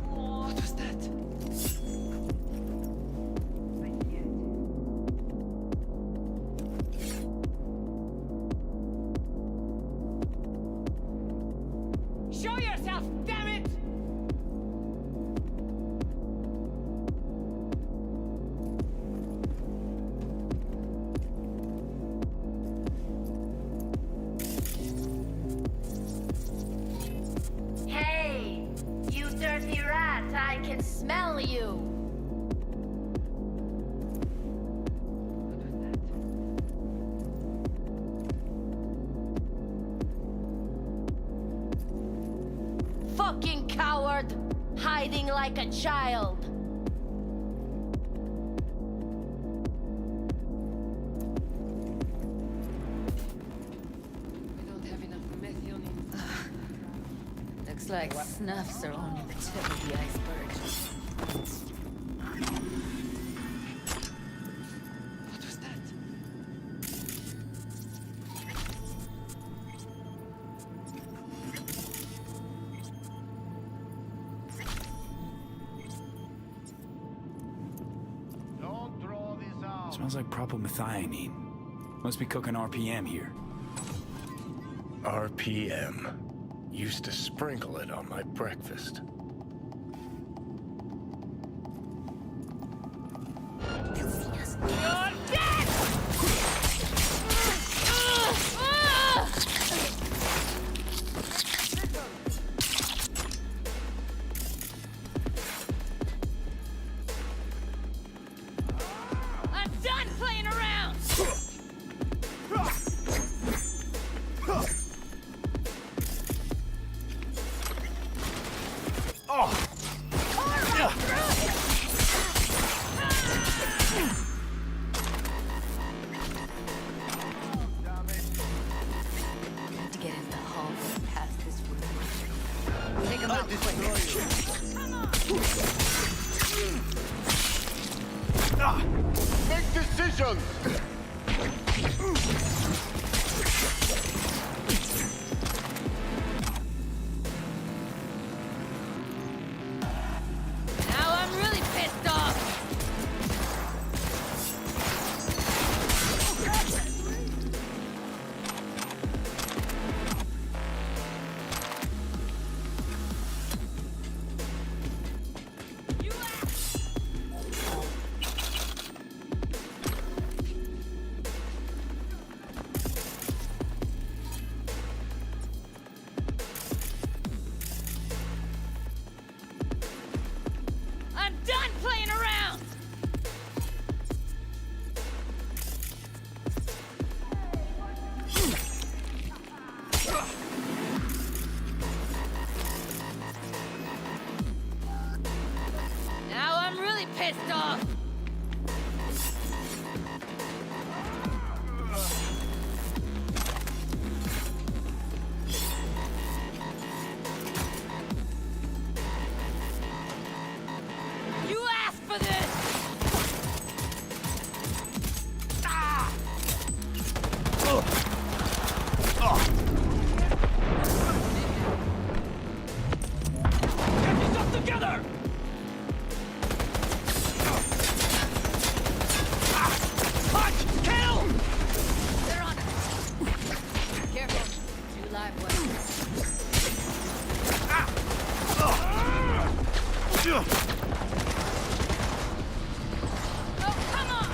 What was that? Show yourself, damn it! Hey! can smell you. Fucking coward! Hiding like a child. Looks like snuffs are only the tip of the iceberg. What was that? Don't throw this out. Smells like propylmethionine. Must be cooking RPM here. RPM. Used to sprinkle it on my breakfast. You're dead! I'm done playing around! Need to get into the hall past this room. Take him out quick. Make decisions! Now I'm really pissed off! I'm done playing around! Now I'm really pissed off! You asked for this! Get yourself together! Punch! Kill! They're on us. Careful. 2 live ones. Oh, come on!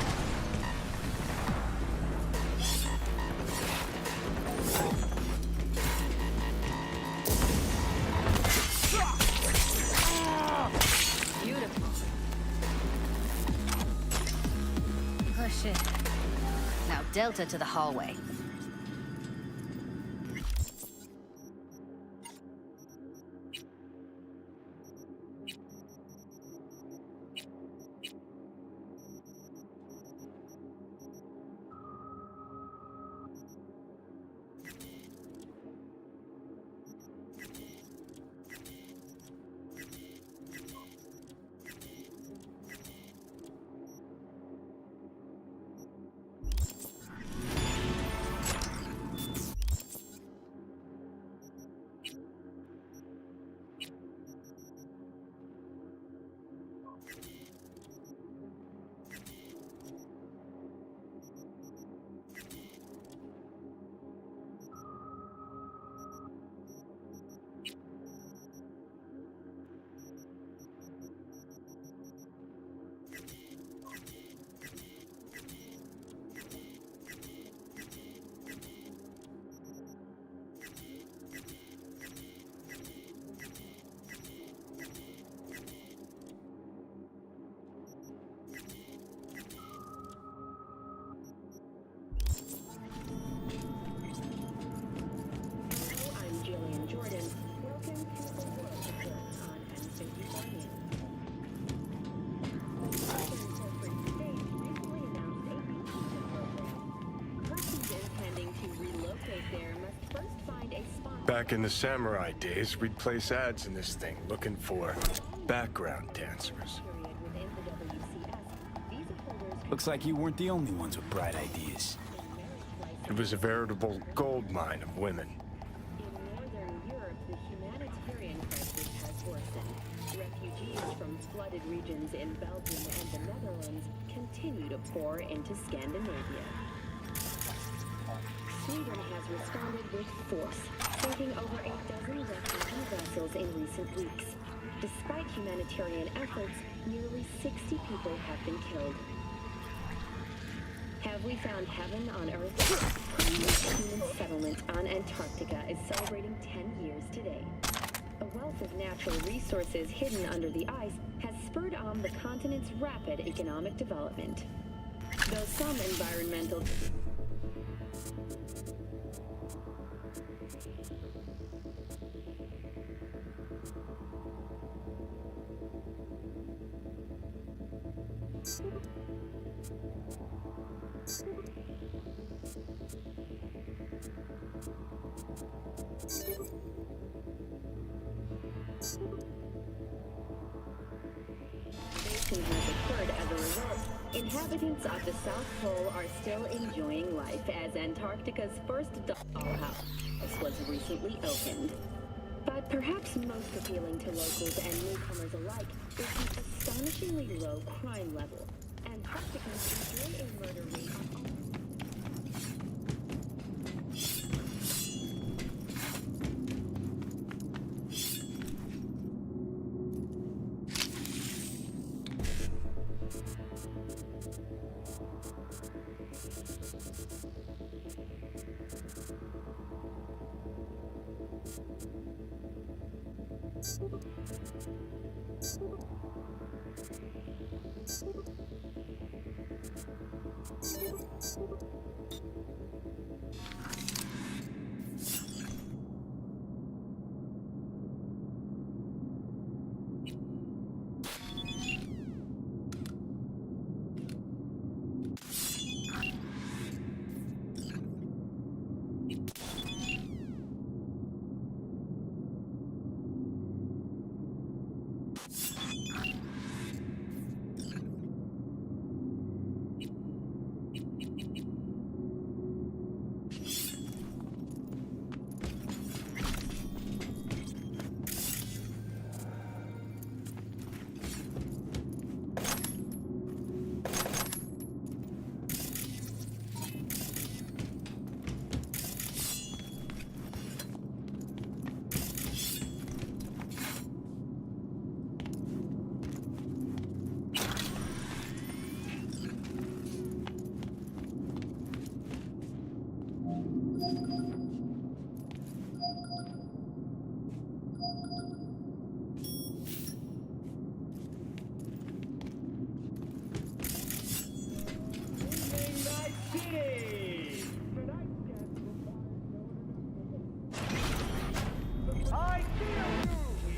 Beautiful. Oh shit. Now Delta to the hallway. Back in the samurai days, we'd place ads in this thing looking for background dancers. Looks like you weren't the only ones with bright ideas. It was a veritable gold mine of women. In Northern Europe, the humanitarian crisis has worsened. Refugees from flooded regions in Belgium and the Netherlands continue to pour into Scandinavia. Sweden has responded with force, sinking over a dozen refugee vessels in recent weeks. Despite humanitarian efforts, nearly 60 people have been killed. Have we found heaven on Earth? The human settlement on Antarctica is celebrating 10 years today. A wealth of natural resources hidden under the ice has spurred on the continent's rapid economic development. Though some environmental has occurred as a result. Inhabitants of the South Pole are still enjoying life as Antarctica's first dollhouse was recently opened. But perhaps most appealing to locals and newcomers alike is the astonishingly low crime level. Antarcticans enjoy a murder rate of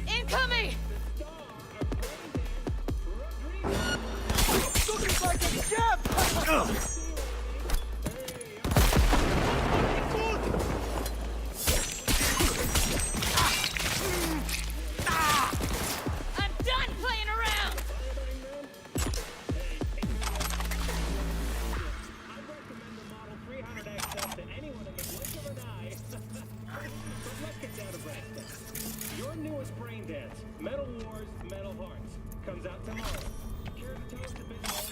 Incoming! Looking like a gem! I'm done playing around! Your newest brain dance, Metal Wars, Metal Hearts, comes out tomorrow. Care to tell us a bit more?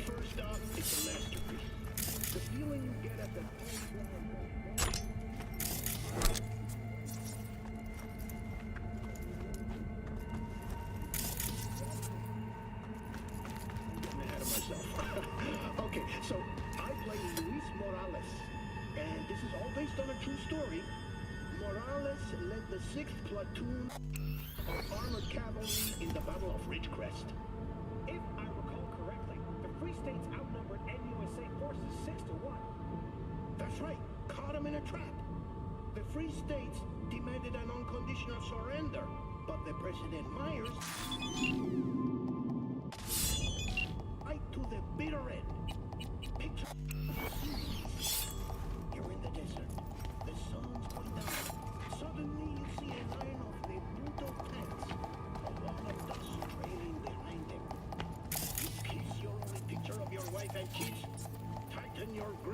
First off, it's a masterpiece. The feeling you get at the getting ahead of myself. Okay, so I play Luis Morales, and this is all based on a true story. Morales led the 6th Platoon of Armored Cavalry in the Battle of Ridgecrest. If I recall correctly, the Free States outnumbered NUSA forces 6-1. That's right, caught him in a trap. The Free States demanded an unconditional surrender, but the President Myers right to the bitter end. Picture you're in the desert. The sun's going down.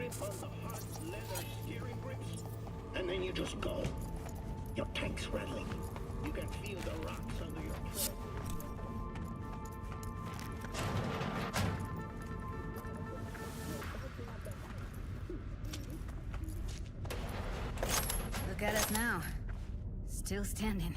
grip on the hot leather steering grips, and then you just go. Your tank's rattling. You can feel the rocks under your tread. Look at us now. Still standing.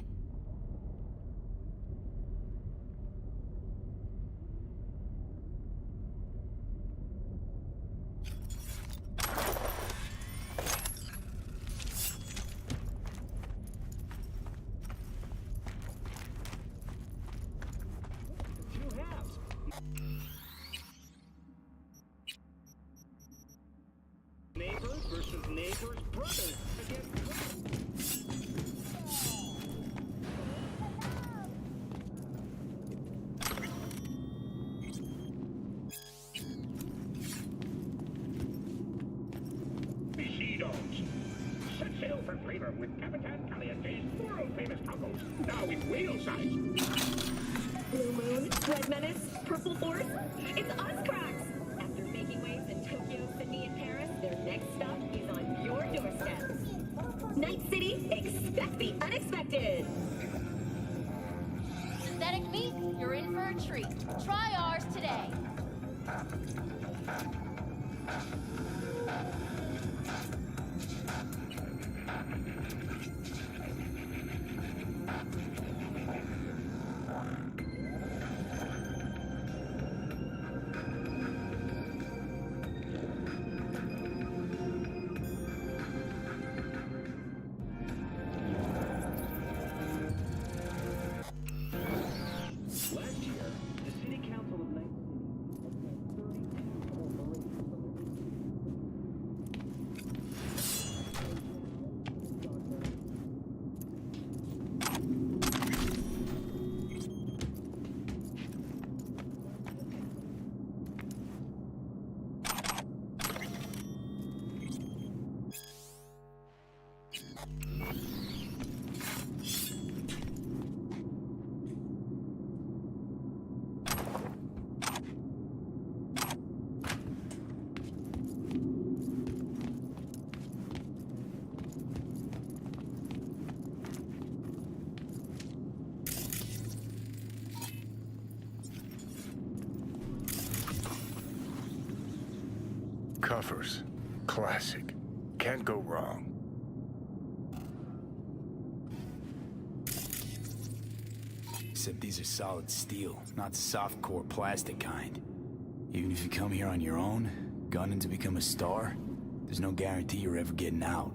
Neighbors versus neighbors, brothers against Mosquitoes. Set sail for Flavor with Capitan Caliente's world-famous tacos, now in whale size. Blue Moon, Red Menace, Purple Force, it's us cracks! After making waves in Tokyo, Sydney, and Paris, their next stop is on your doorstep. Night City, expect the unexpected! Synthetic meat, you're in for a treat. Try ours today. Last year, the City Council of Night Coffers. Classic. Can't go wrong. Except these are solid steel, not soft-core plastic kind. Even if you come here on your own, gunning to become a star, there's no guarantee you're ever getting out.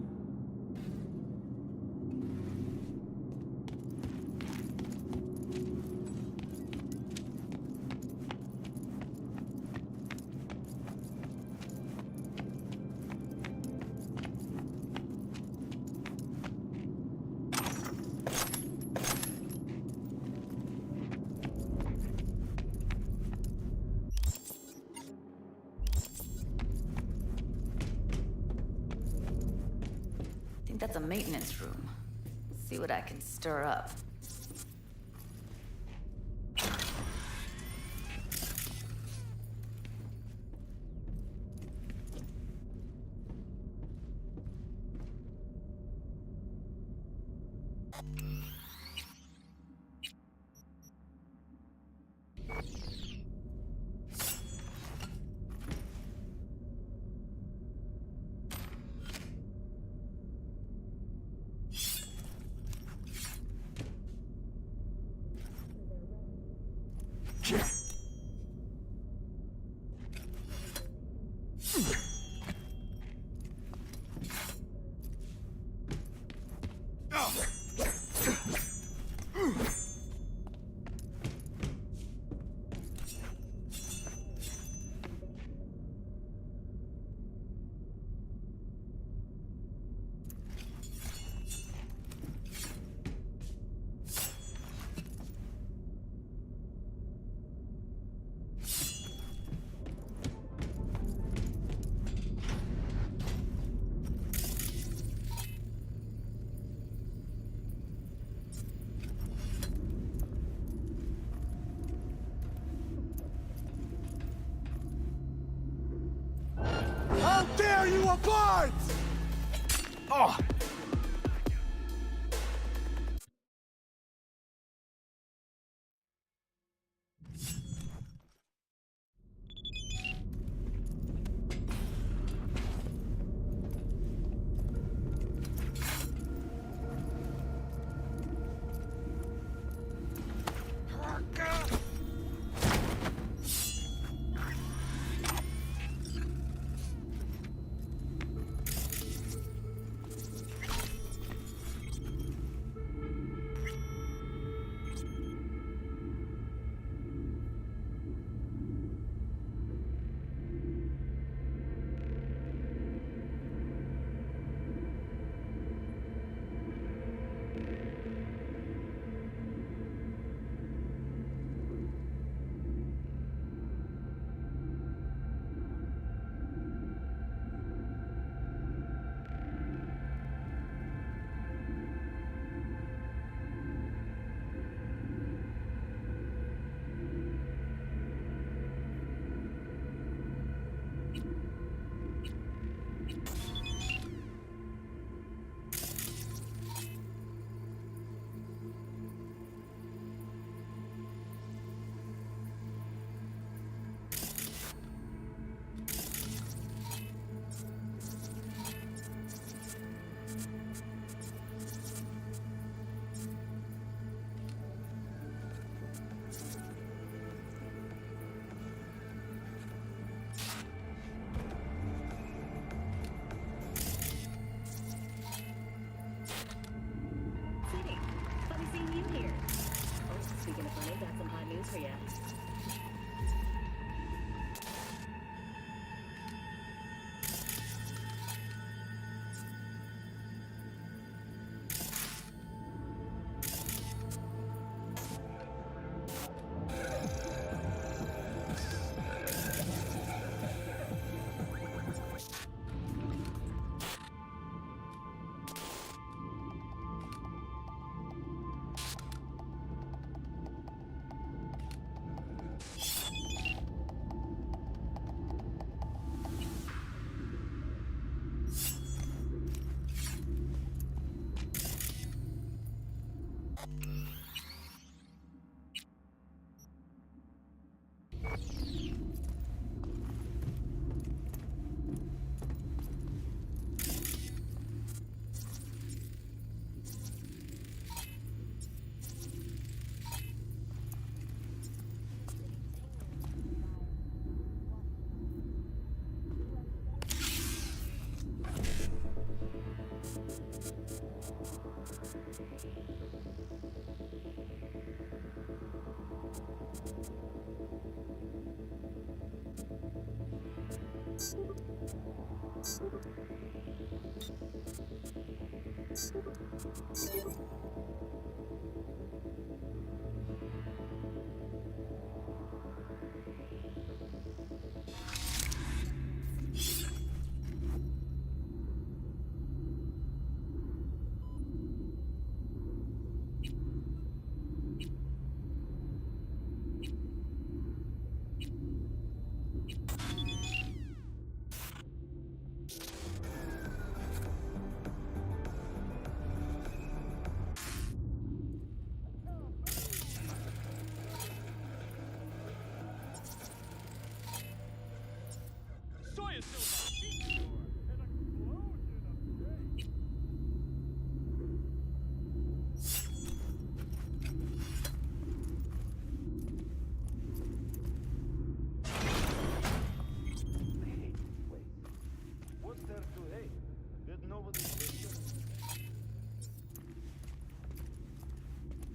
I think that's a maintenance room. See what I can stir up. apart! Oh! Funny seeing you here. Oh, speaking of funny, got some hot news for you.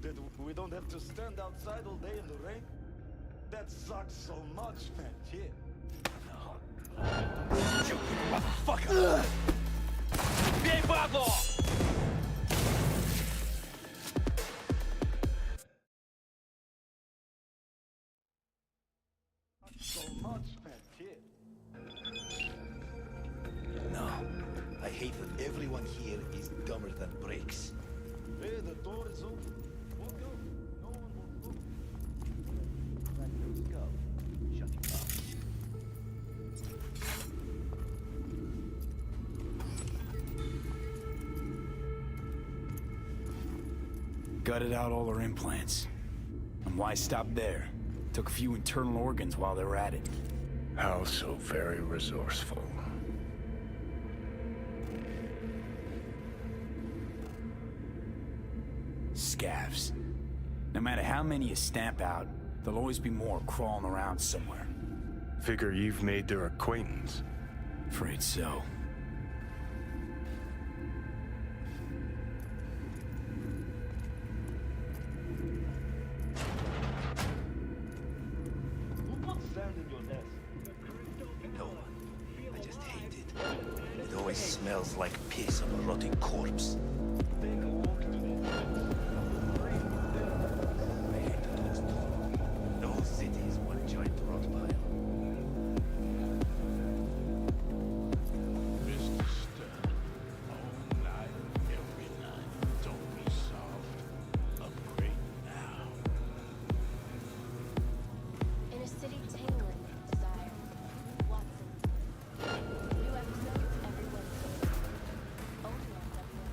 That we don't have to stand outside all day in the rain? That sucks so much, man. Shit. You motherfucker! Бей, падло! So much, man. Shit. No. I hate that everyone here is dumber than bricks. Hey, the door is open. Walk out. No one will open. Let's go. Shut your mouth. Gutted out all her implants. And why stop there? Took a few internal organs while they were at it. How so very resourceful. Scavs. No matter how many you stamp out, there'll always be more crawling around somewhere. Figure you've made their acquaintance. Afraid so. No one. I just hate it. It always smells like piss of a rotting corpse. The whole city is one giant rot pile. Mr. Stern, all night, every night. Don't be soft. Upgrade now. In a city tingling with desire, Watson. New episodes every Wednesday. Only on WX.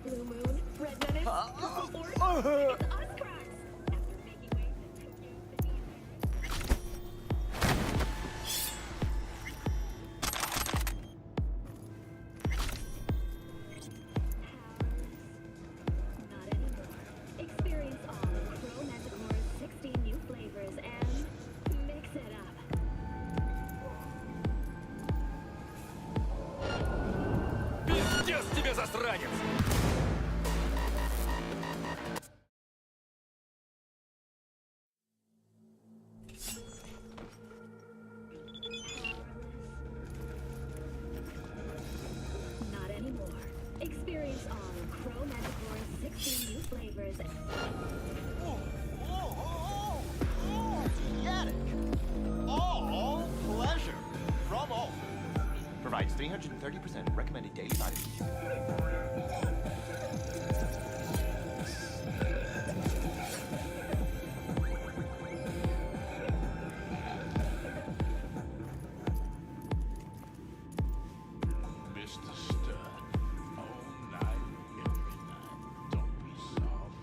Blue Moon, Red Menace, or it's us cracks. After making waves and confused the Not anymore. Experience all of Crow Manticore's 16 new flavors and mix it up. Пиздец тебе, засранец! Not anymore. Experience all of Crow Manticore's 16 new flavors. All pleasure. Promo. Provides 330% recommended daily vitamin D. Mr. Stern, all night, every night. Don't be soft.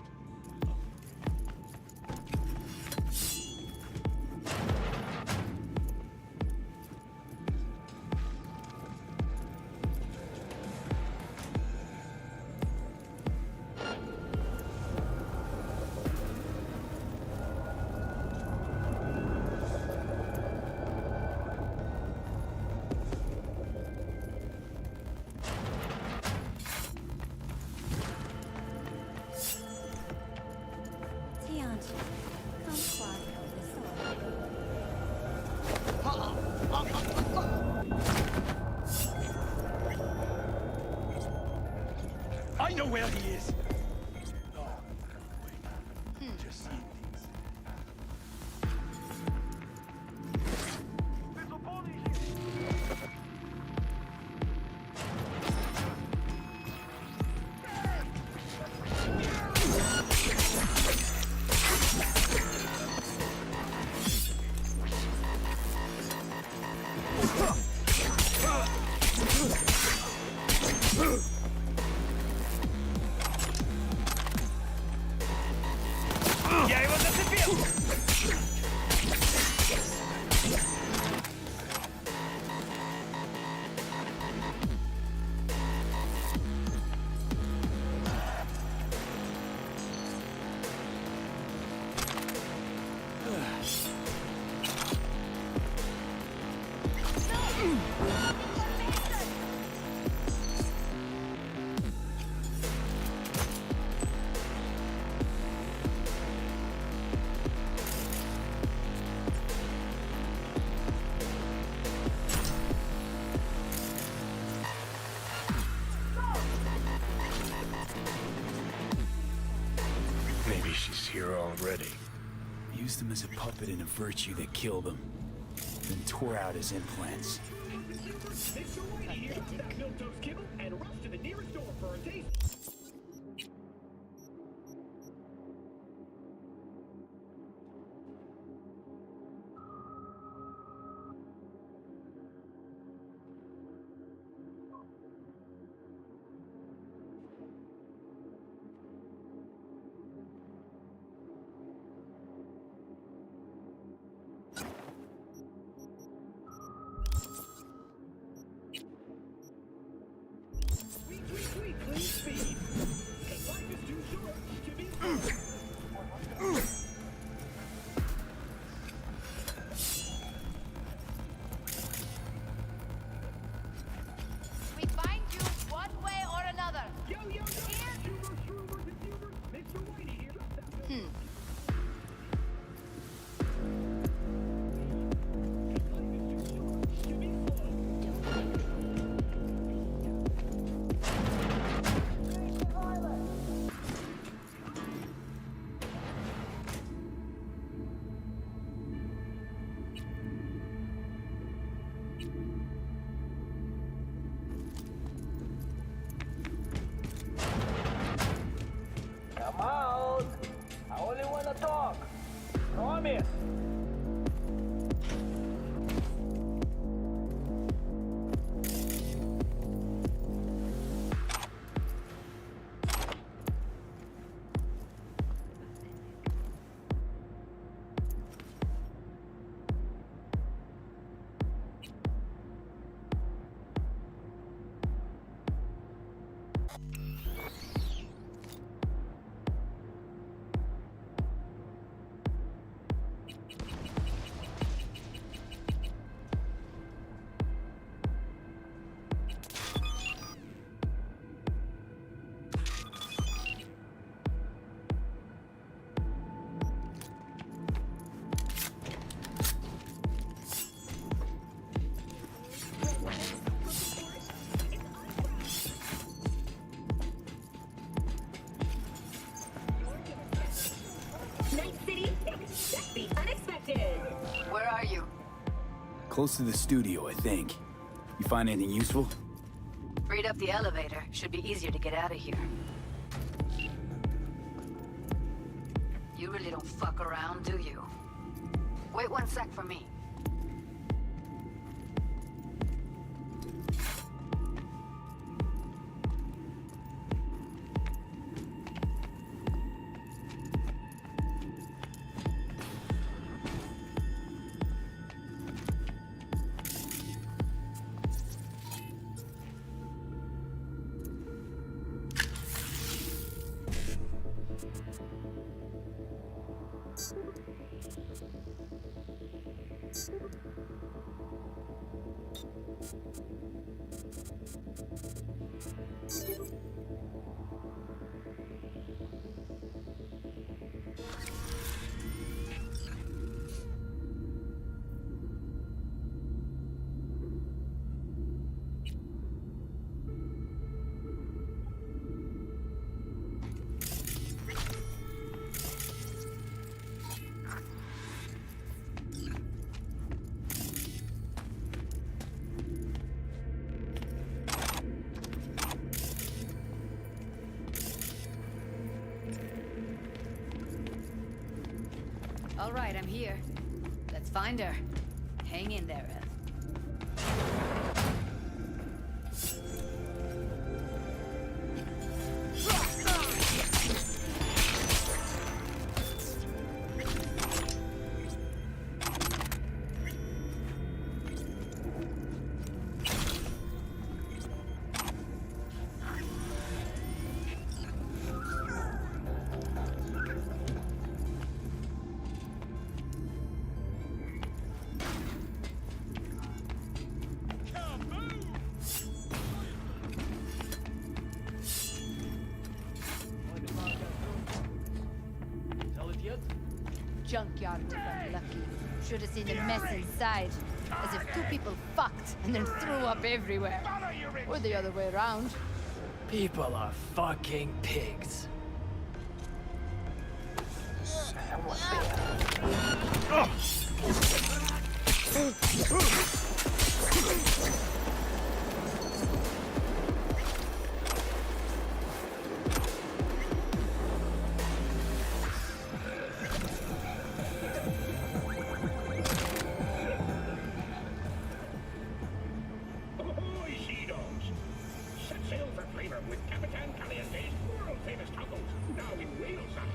Tianchi, come quiet. I know where he is! Just seeing things. Я его зацепил! Maybe she's here already. Used him as a puppet in a virtue that killed him. Then tore out his implants. Mr. Whitey here. Drop that milk-toast kibble and rush to the nearest door for a taste. Sweet, clean speed. 'Cause life is too short to be We find you one way or another. Yo, Schubert, Mr. Whitey here. Drop that milk. Come out! I only want to talk. Promise. Night City, expect the unexpected. Where are you? Close to the studio, I think. You find anything useful? Freed up the elevator. Should be easier to get out of here. You really don't fuck around, do you? Wait one sec for me. All right, I'm here. Let's find her. Hang in there, Ev. Junkyard if I'm lucky. Should have seen the mess inside. As if two people fucked and then threw up everywhere. Or the other way around. People are fucking pigs. with Capitan Caliente's world-famous tacos, now in whale size.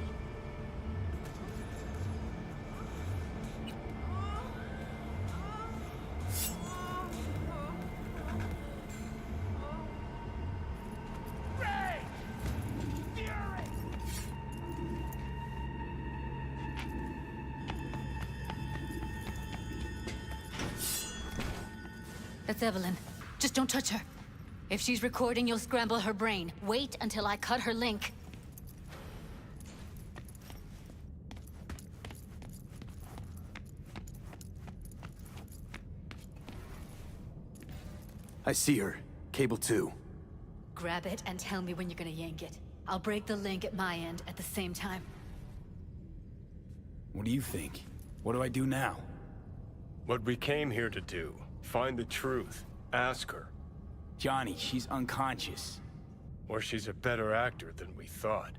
That's Evelyn. Just don't touch her. If she's recording, you'll scramble her brain. Wait until I cut her link. I see her. Cable 2. Grab it and tell me when you're gonna yank it. I'll break the link at my end at the same time. What do you think? What do I do now? What we came here to do. Find the truth. Ask her. Johnny, she's unconscious. Or she's a better actor than we thought.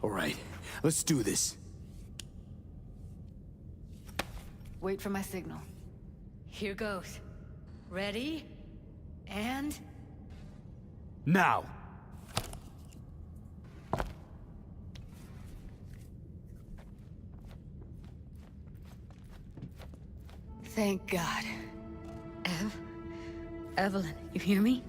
All right, let's do this. Wait for my signal. Here goes. Ready? And... now! Thank God. Evelyn, you hear me?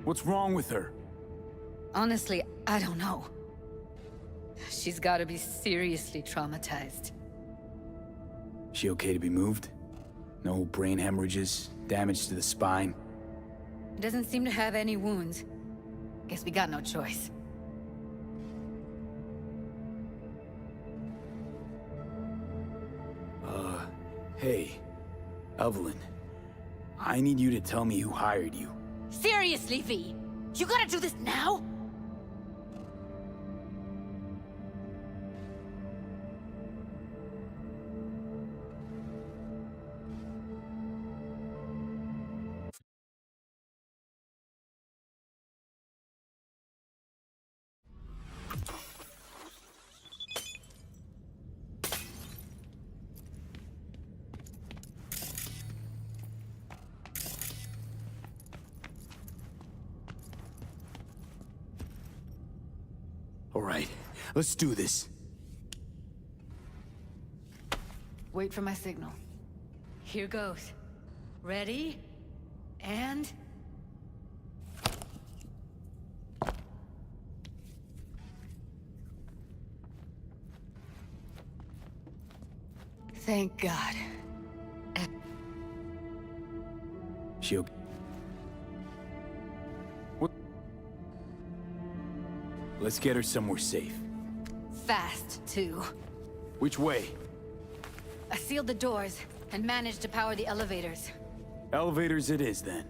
What's wrong with her? Honestly, I don't know. She's gotta be seriously traumatized. She okay to be moved? No brain hemorrhages, damage to the spine? Doesn't seem to have any wounds. Guess we got no choice. Hey, Evelyn. I need you to tell me who hired you. Seriously, V? You gotta do this now? All right, let's do this. Wait for my signal. Here goes. Ready? And... thank God. She okay? What? Let's get her somewhere safe. Fast, too. Which way? I sealed the doors and managed to power the elevators. Elevators it is, then.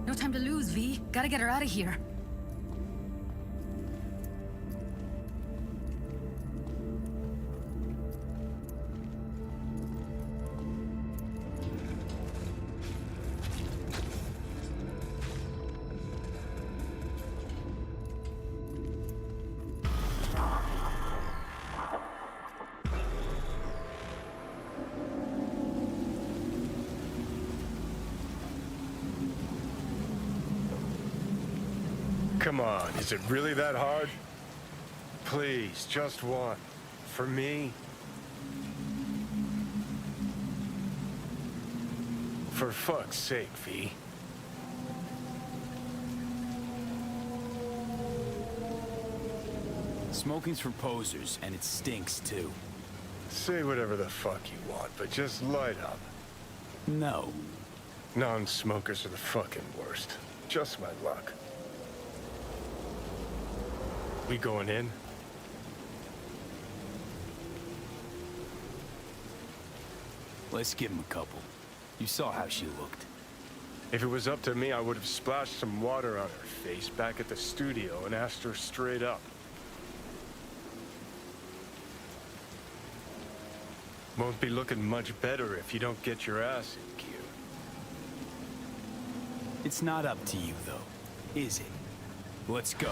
No time to lose, V. Gotta get her out of here. Come on, is it really that hard? Please, just one. For me? For fuck's sake, V. Smoking's for posers, and it stinks, too. Say whatever the fuck you want, but just light up. No. Non-smokers are the fucking worst. Just my luck. We going in? Let's give him a couple. You saw how she looked. If it was up to me, I would have splashed some water on her face back at the studio and asked her straight up. Won't be looking much better if you don't get your ass in gear. It's not up to you, though, is it? Let's go.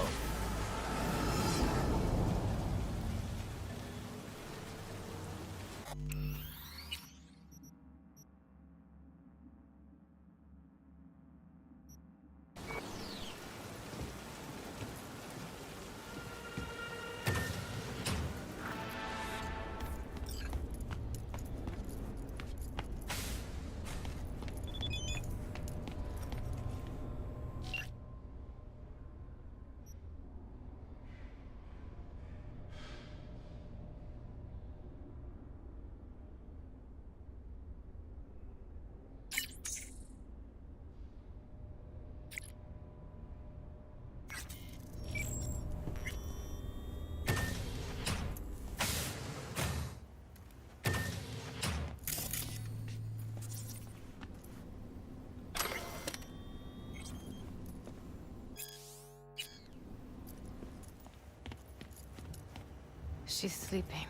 She's sleeping.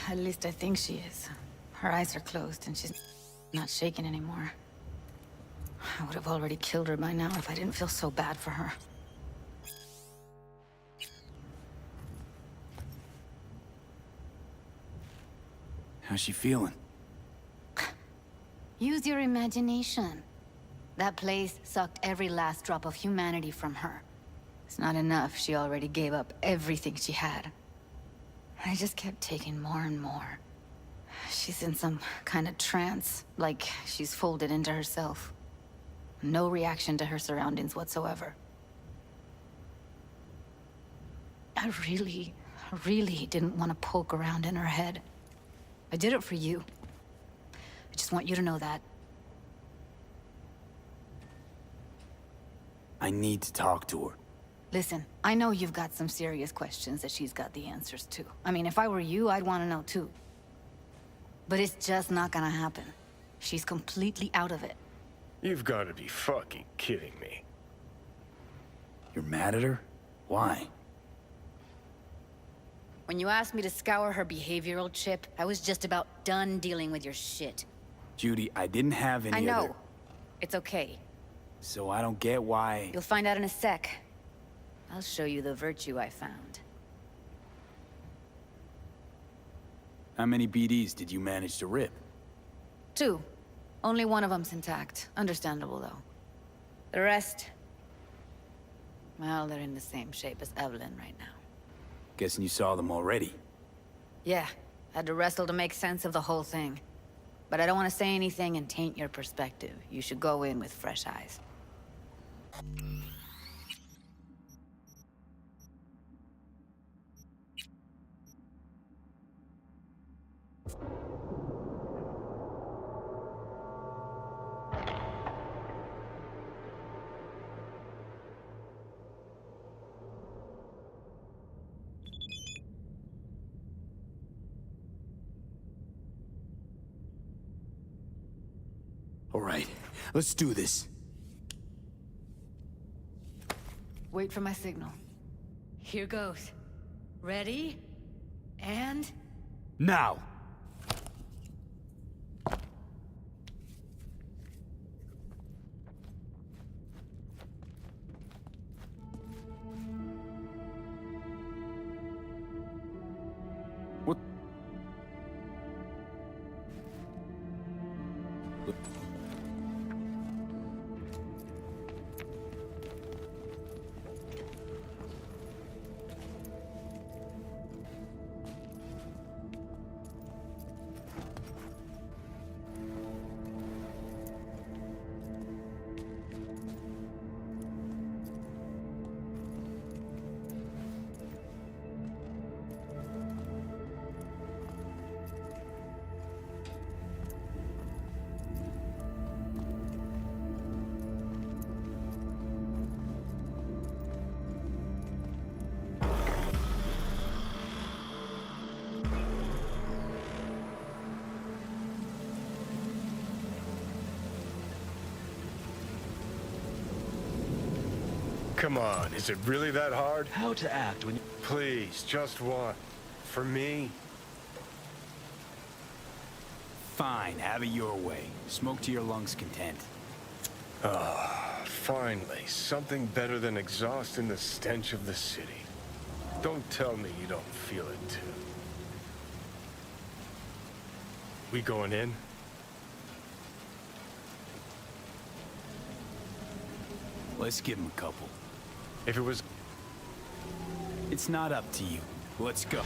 At least I think she is. Her eyes are closed and she's not shaking anymore. I would have already killed her by now if I didn't feel so bad for her. How's she feeling? Use your imagination. That place sucked every last drop of humanity from her. It's not enough, she already gave up everything she had. I just kept taking more and more. She's in some kind of trance, like she's folded into herself. No reaction to her surroundings whatsoever. I really didn't want to poke around in her head. I did it for you. I just want you to know that. I need to talk to her. Listen, I know you've got some serious questions that she's got the answers to. I mean, if I were you, I'd want to know too. But it's just not gonna happen. She's completely out of it. You've got to be fucking kidding me. You're mad at her? Why? When you asked me to scour her behavioral chip, I was just about done dealing with your shit. Judy, I didn't have any I know. other... It's okay. So I don't get why... You'll find out in a sec. I'll show you the virtue I found. How many BDs did you manage to rip? 2. Only one of them's intact. Understandable, though. The rest... well, they're in the same shape as Evelyn right now. Guessing you saw them already. Yeah, had to wrestle to make sense of the whole thing. But I don't want to say anything and taint your perspective. You should go in with fresh eyes. All right, let's do this. Wait for my signal. Here goes. Ready? And... now! What? Come on, is it really that hard? How to act when you... Please, just one. For me? Fine, have it your way. Smoke to your lungs' content. Ah, finally, something better than exhaust in the stench of the city. Don't tell me you don't feel it, too. We going in? Let's give him a couple. If it was... It's not up to you. Let's go.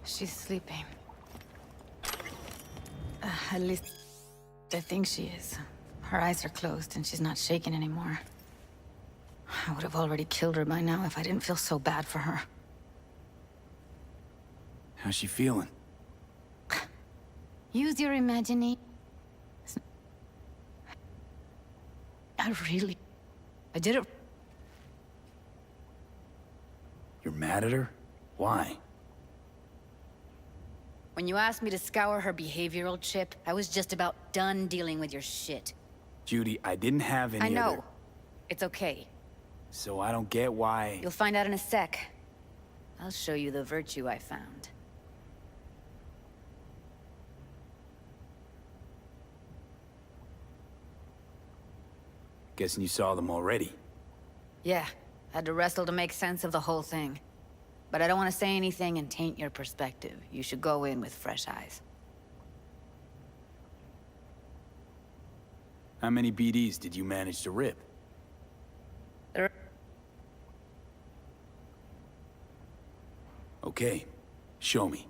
She's sleeping. At least, I think she is. Her eyes are closed and she's not shaking anymore. I would have already killed her by now if I didn't feel so bad for her. How's she feeling? Use your imagination. I did it. You're mad at her? Why? When you asked me to scour her behavioral chip, I was just about done dealing with your shit. Judy, I didn't have any I know. other... It's okay. So I don't get why... You'll find out in a sec. I'll show you the virtue I found. Guessing you saw them already. Yeah, had to wrestle to make sense of the whole thing. But I don't want to say anything and taint your perspective. You should go in with fresh eyes. How many BDs did you manage to rip? Okay, show me.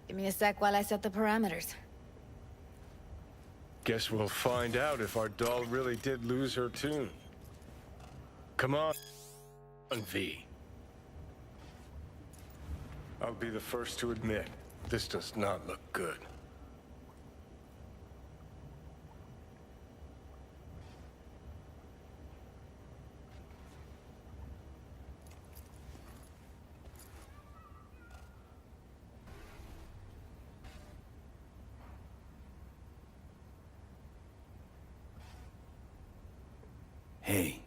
Give me a sec while I set the parameters. Guess we'll find out if our doll really did lose her tune. Come on, V. I'll be the first to admit, this does not look good. Hey,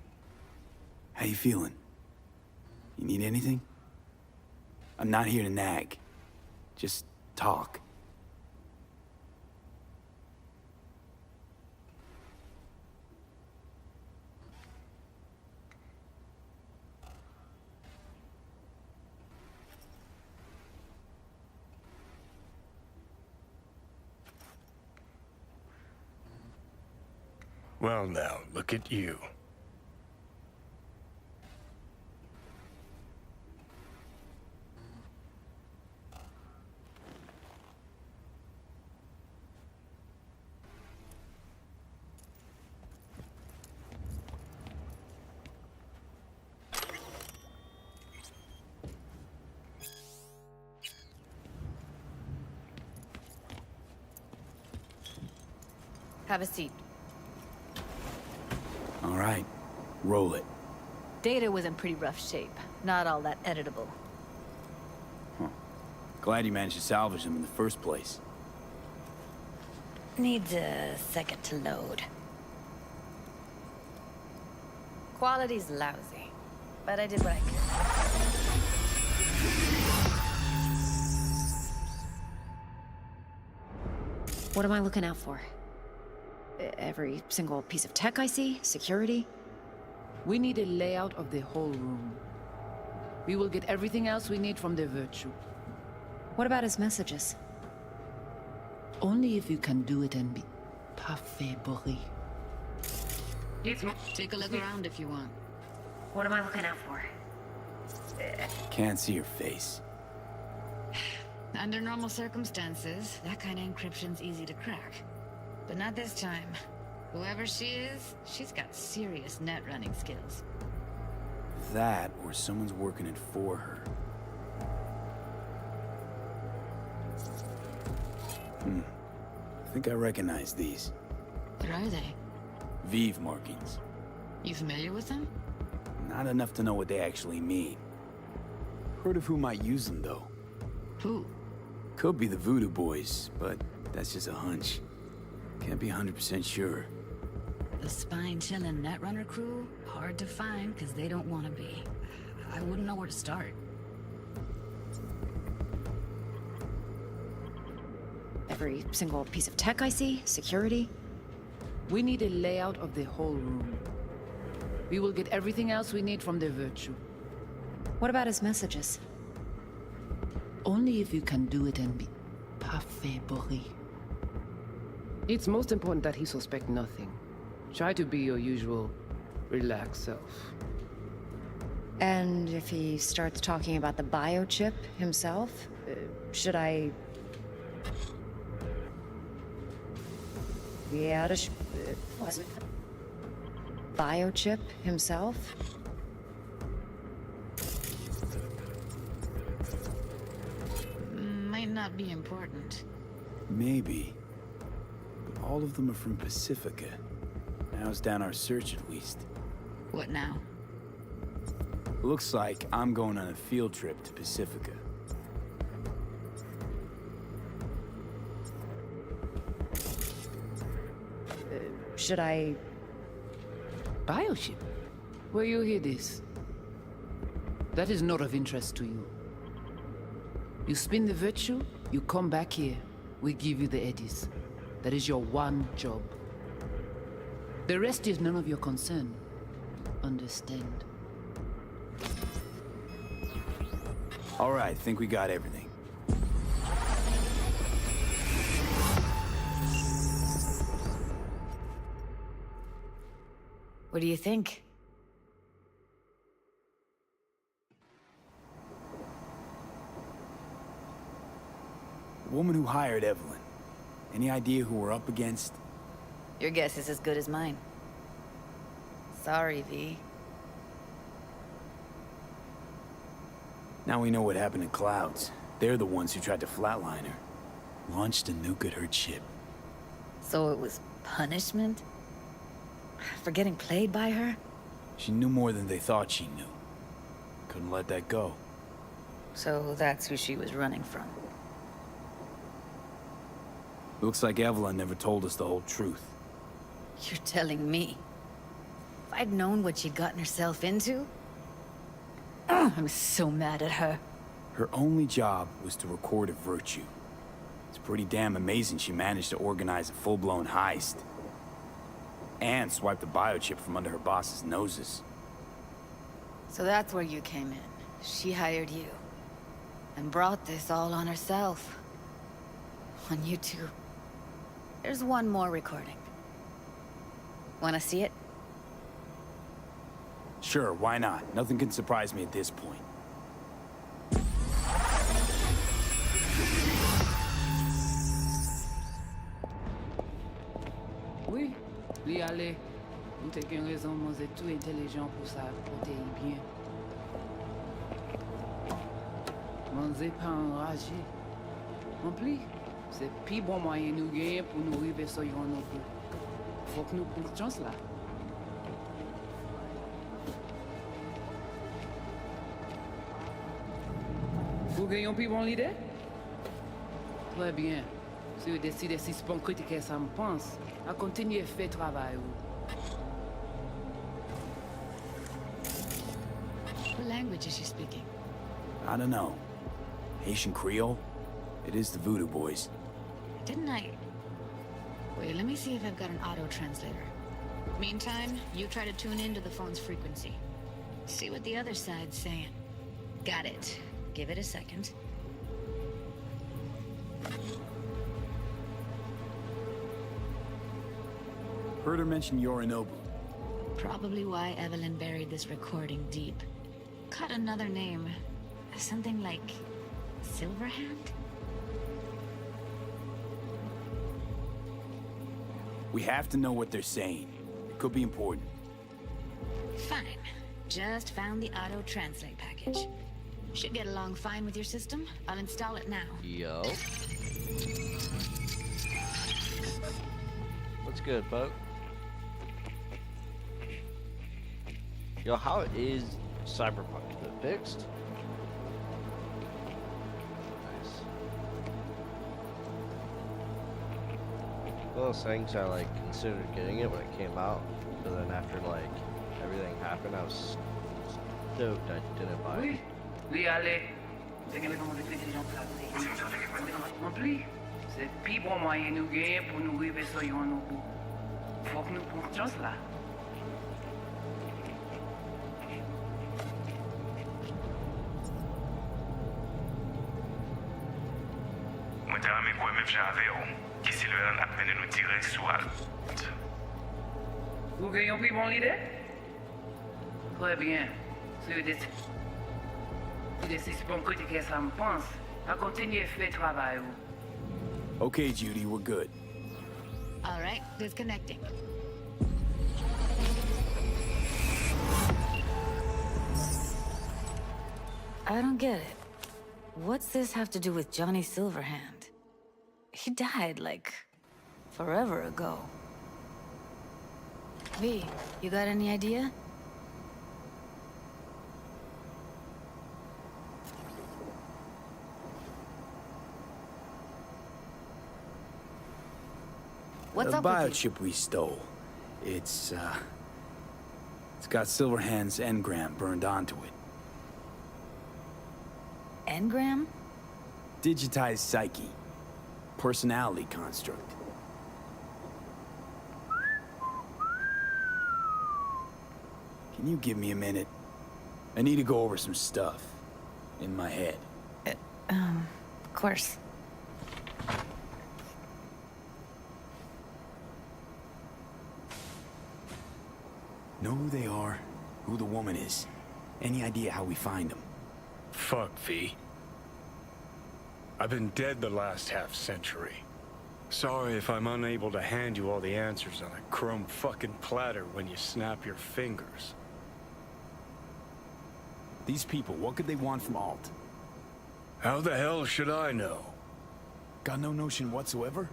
how you feeling? You need anything? I'm not here to nag. Just talk. Well now, look at you. Have a seat. All right, roll it. Data was in pretty rough shape. Not all that editable. Huh. Glad you managed to salvage them in the first place. Needs a second to load. Quality's lousy, but I did what I could. What am I looking out for? Every single piece of tech I see? Security? We need a layout of the whole room. We will get everything else we need from the Virtue. What about his messages? Only if you can do it and be parfait bourré. Take a look around if you want. What am I looking out for? Can't see your face. Under normal circumstances, that kind of encryption's easy to crack. But not this time. Whoever she is, she's got serious net running skills. That, or someone's working it for her. I think I recognize these. What are they? Vive markings. You familiar with them? Not enough to know what they actually mean. Heard of who might use them, though. Who? Could be the Voodoo Boys, but that's just a hunch. Can't be 100% sure. The spine-chilling Netrunner crew? Hard to find, because they don't want to be. I wouldn't know where to start. Every single piece of tech I see? Security? We need a layout of the whole room. We will get everything else we need from the Virtue. What about his messages? Only if you can do it and be parfait bourré. It's most important that he suspect nothing. Try to be your usual, relaxed self. And if he starts talking about the biochip himself, should I... Yeah, biochip himself? Might not be important. Maybe. But all of them are from Pacifica. Narrows down our search at least. What now? Looks like I'm going on a field trip to Pacifica. Should I... Biochip? Where you hear this? That is not of interest to you. You spin the Virtue, you come back here. We give you the eddies. That is your one job. The rest is none of your concern. Understand? All right, think we got everything. What do you think? The woman who hired Evelyn. Any idea who we're up against? Your guess is as good as mine. Sorry, V. Now we know what happened to Clouds. They're the ones who tried to flatline her. Launched a nuke at her ship. So it was punishment? For getting played by her? She knew more than they thought she knew. Couldn't let that go. So that's who she was running from. Looks like Evelyn never told us the whole truth. You're telling me? If I'd known what she'd gotten herself into? I'm so mad at her. Her only job was to record a Virtue. It's pretty damn amazing she managed to organize a full-blown heist. And swipe the biochip from under her boss's noses. So that's where you came in. She hired you. And brought this all on herself. On you two. There's one more recording. Wanna see it? Sure, why not? Nothing can surprise me at this point. Oui, li ale. Ou te gen raison manger tout intelligent pour ça, protéine bien. Manger pas enragé. En plus, c'est plus bon moyen nous gagner pour nous arriver sur yon non plus. Faut que nous prenions chance là. Vous gagnez plus bon l'idée? Très bien. Si vous décidez si c'est bon critiquer ça me pense, à continuer à faire travail. What language is she speaking? I don't know. Haitian Creole? It is the Voodoo Boys. Didn't I? Wait, let me see if I've got an auto-translator. Meantime, you try to tune into the phone's frequency. See what the other side's saying. Got it. Give it a second. Heard her mention Yorinobu. Probably why Evelyn buried this recording deep. Cut another name. Something like Silverhand? We have to know what they're saying. It could be important. Fine. Just found the auto-translate package. Should get along fine with your system. I'll install it now. Yo. What's good, bud? Yo, how is CyberPunk? Is it fixed? Nice. Those things I like considered getting it when it came out, but then after like everything happened, I was stoked I didn't buy it. Oui, allez. Te gen raison manger tout intelligent pour ça, protéine. En plus, c'est plus bon moyen nous gagner pour nous arriver sur yon non plus. Faut que nous prenions chance là. Moi, t'as ramé quoi, même j'avais, qui s'est levé à peine nous tirer sur la route. Vous gagnez plus bon l'idée? Très bien. Si vous décidez bon critiquer ça me pense, à continuer à faire travail. Okay, Judy, we're good. All right, disconnecting. I don't get it. What's this have to do with Johnny Silverhand? He died, like, forever ago. V, you got any idea? What's the up with you? biochip we stole. It's got Silverhand's engram burned onto it. Engram? Digitized psyche. Personality construct. Can you give me a minute? I need to go over some stuff. In my head. Of course. Know who they are, who the woman is. Any idea how we find them? Fuck, V. I've been dead the last half-century. Sorry if I'm unable to hand you all the answers on a chrome fucking platter when you snap your fingers. These people, what could they want from Alt? How the hell should I know? Got no notion whatsoever?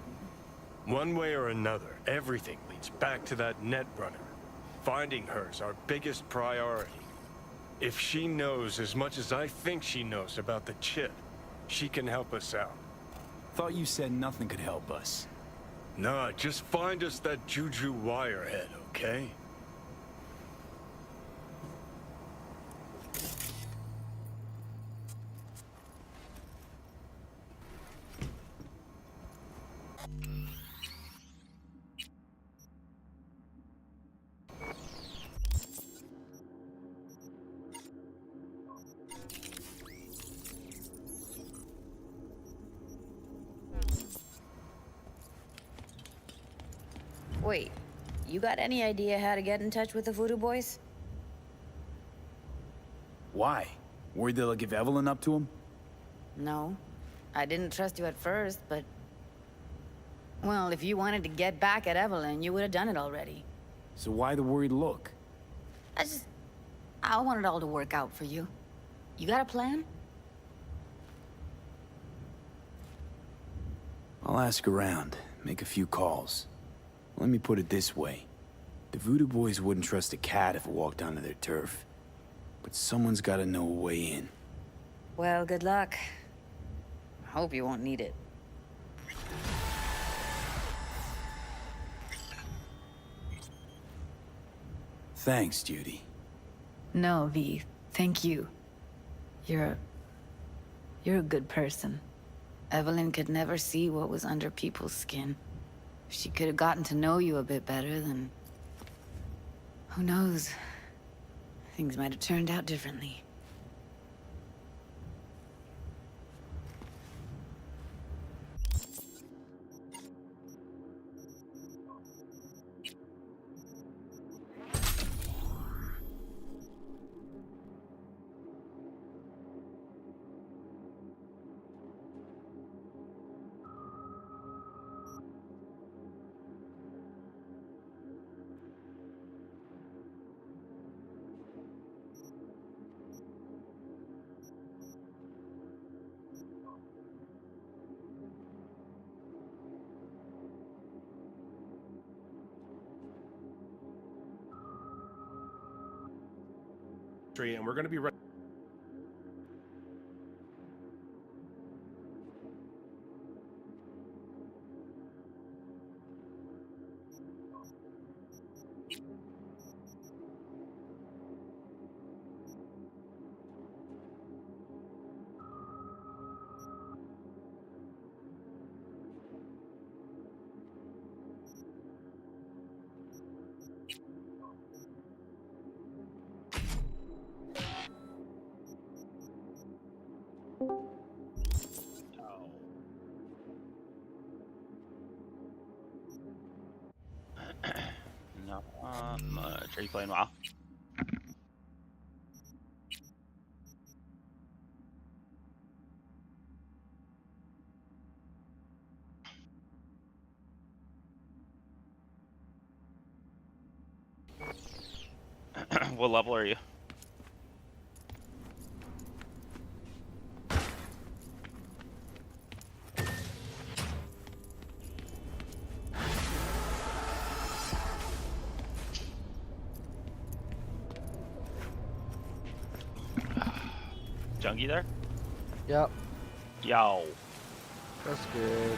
One way or another, everything leads back to that Netrunner. Finding her's our biggest priority. If she knows as much as I think she knows about the chip, she can help us out. Thought you said nothing could help us. Nah, just find us that Juju wirehead, okay? Wait, You got any idea how to get in touch with the Voodoo Boys? Why? Worried they'll give Evelyn up to him? No. I didn't trust you at first, but... Well, if you wanted to get back at Evelyn, you would have done it already. So why the worried look? I want it all to work out for you. You got a plan? I'll ask around, make a few calls. Let me put it this way. The Voodoo Boys wouldn't trust a cat if it walked onto their turf. But someone's gotta know a way in. Well, good luck. I hope you won't need it. Thanks, Judy. No, V. Thank you. You're a good person. Evelyn could never see what was under people's skin. If she could have gotten to know you a bit better, then... who knows? Things might have turned out differently. And we're going to be ready. Not much. Are you playing WoW? What level are you? Junkie there? Yep. Yo. That's good.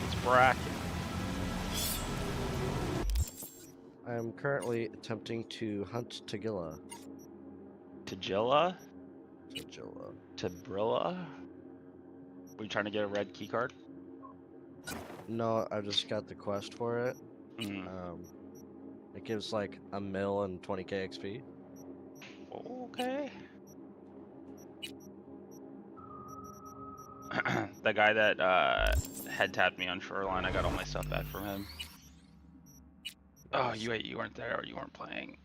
It's bracket. I am currently attempting to hunt Tagilla. Tagilla? Tagilla. Tabrilla? Were you trying to get a red key card? No, I just got the quest for it. Mm. It gives like a mil and 20k XP. Okay. The guy that head tapped me on Shoreline, I got all my stuff back from him. Oh, you weren't there or you weren't playing.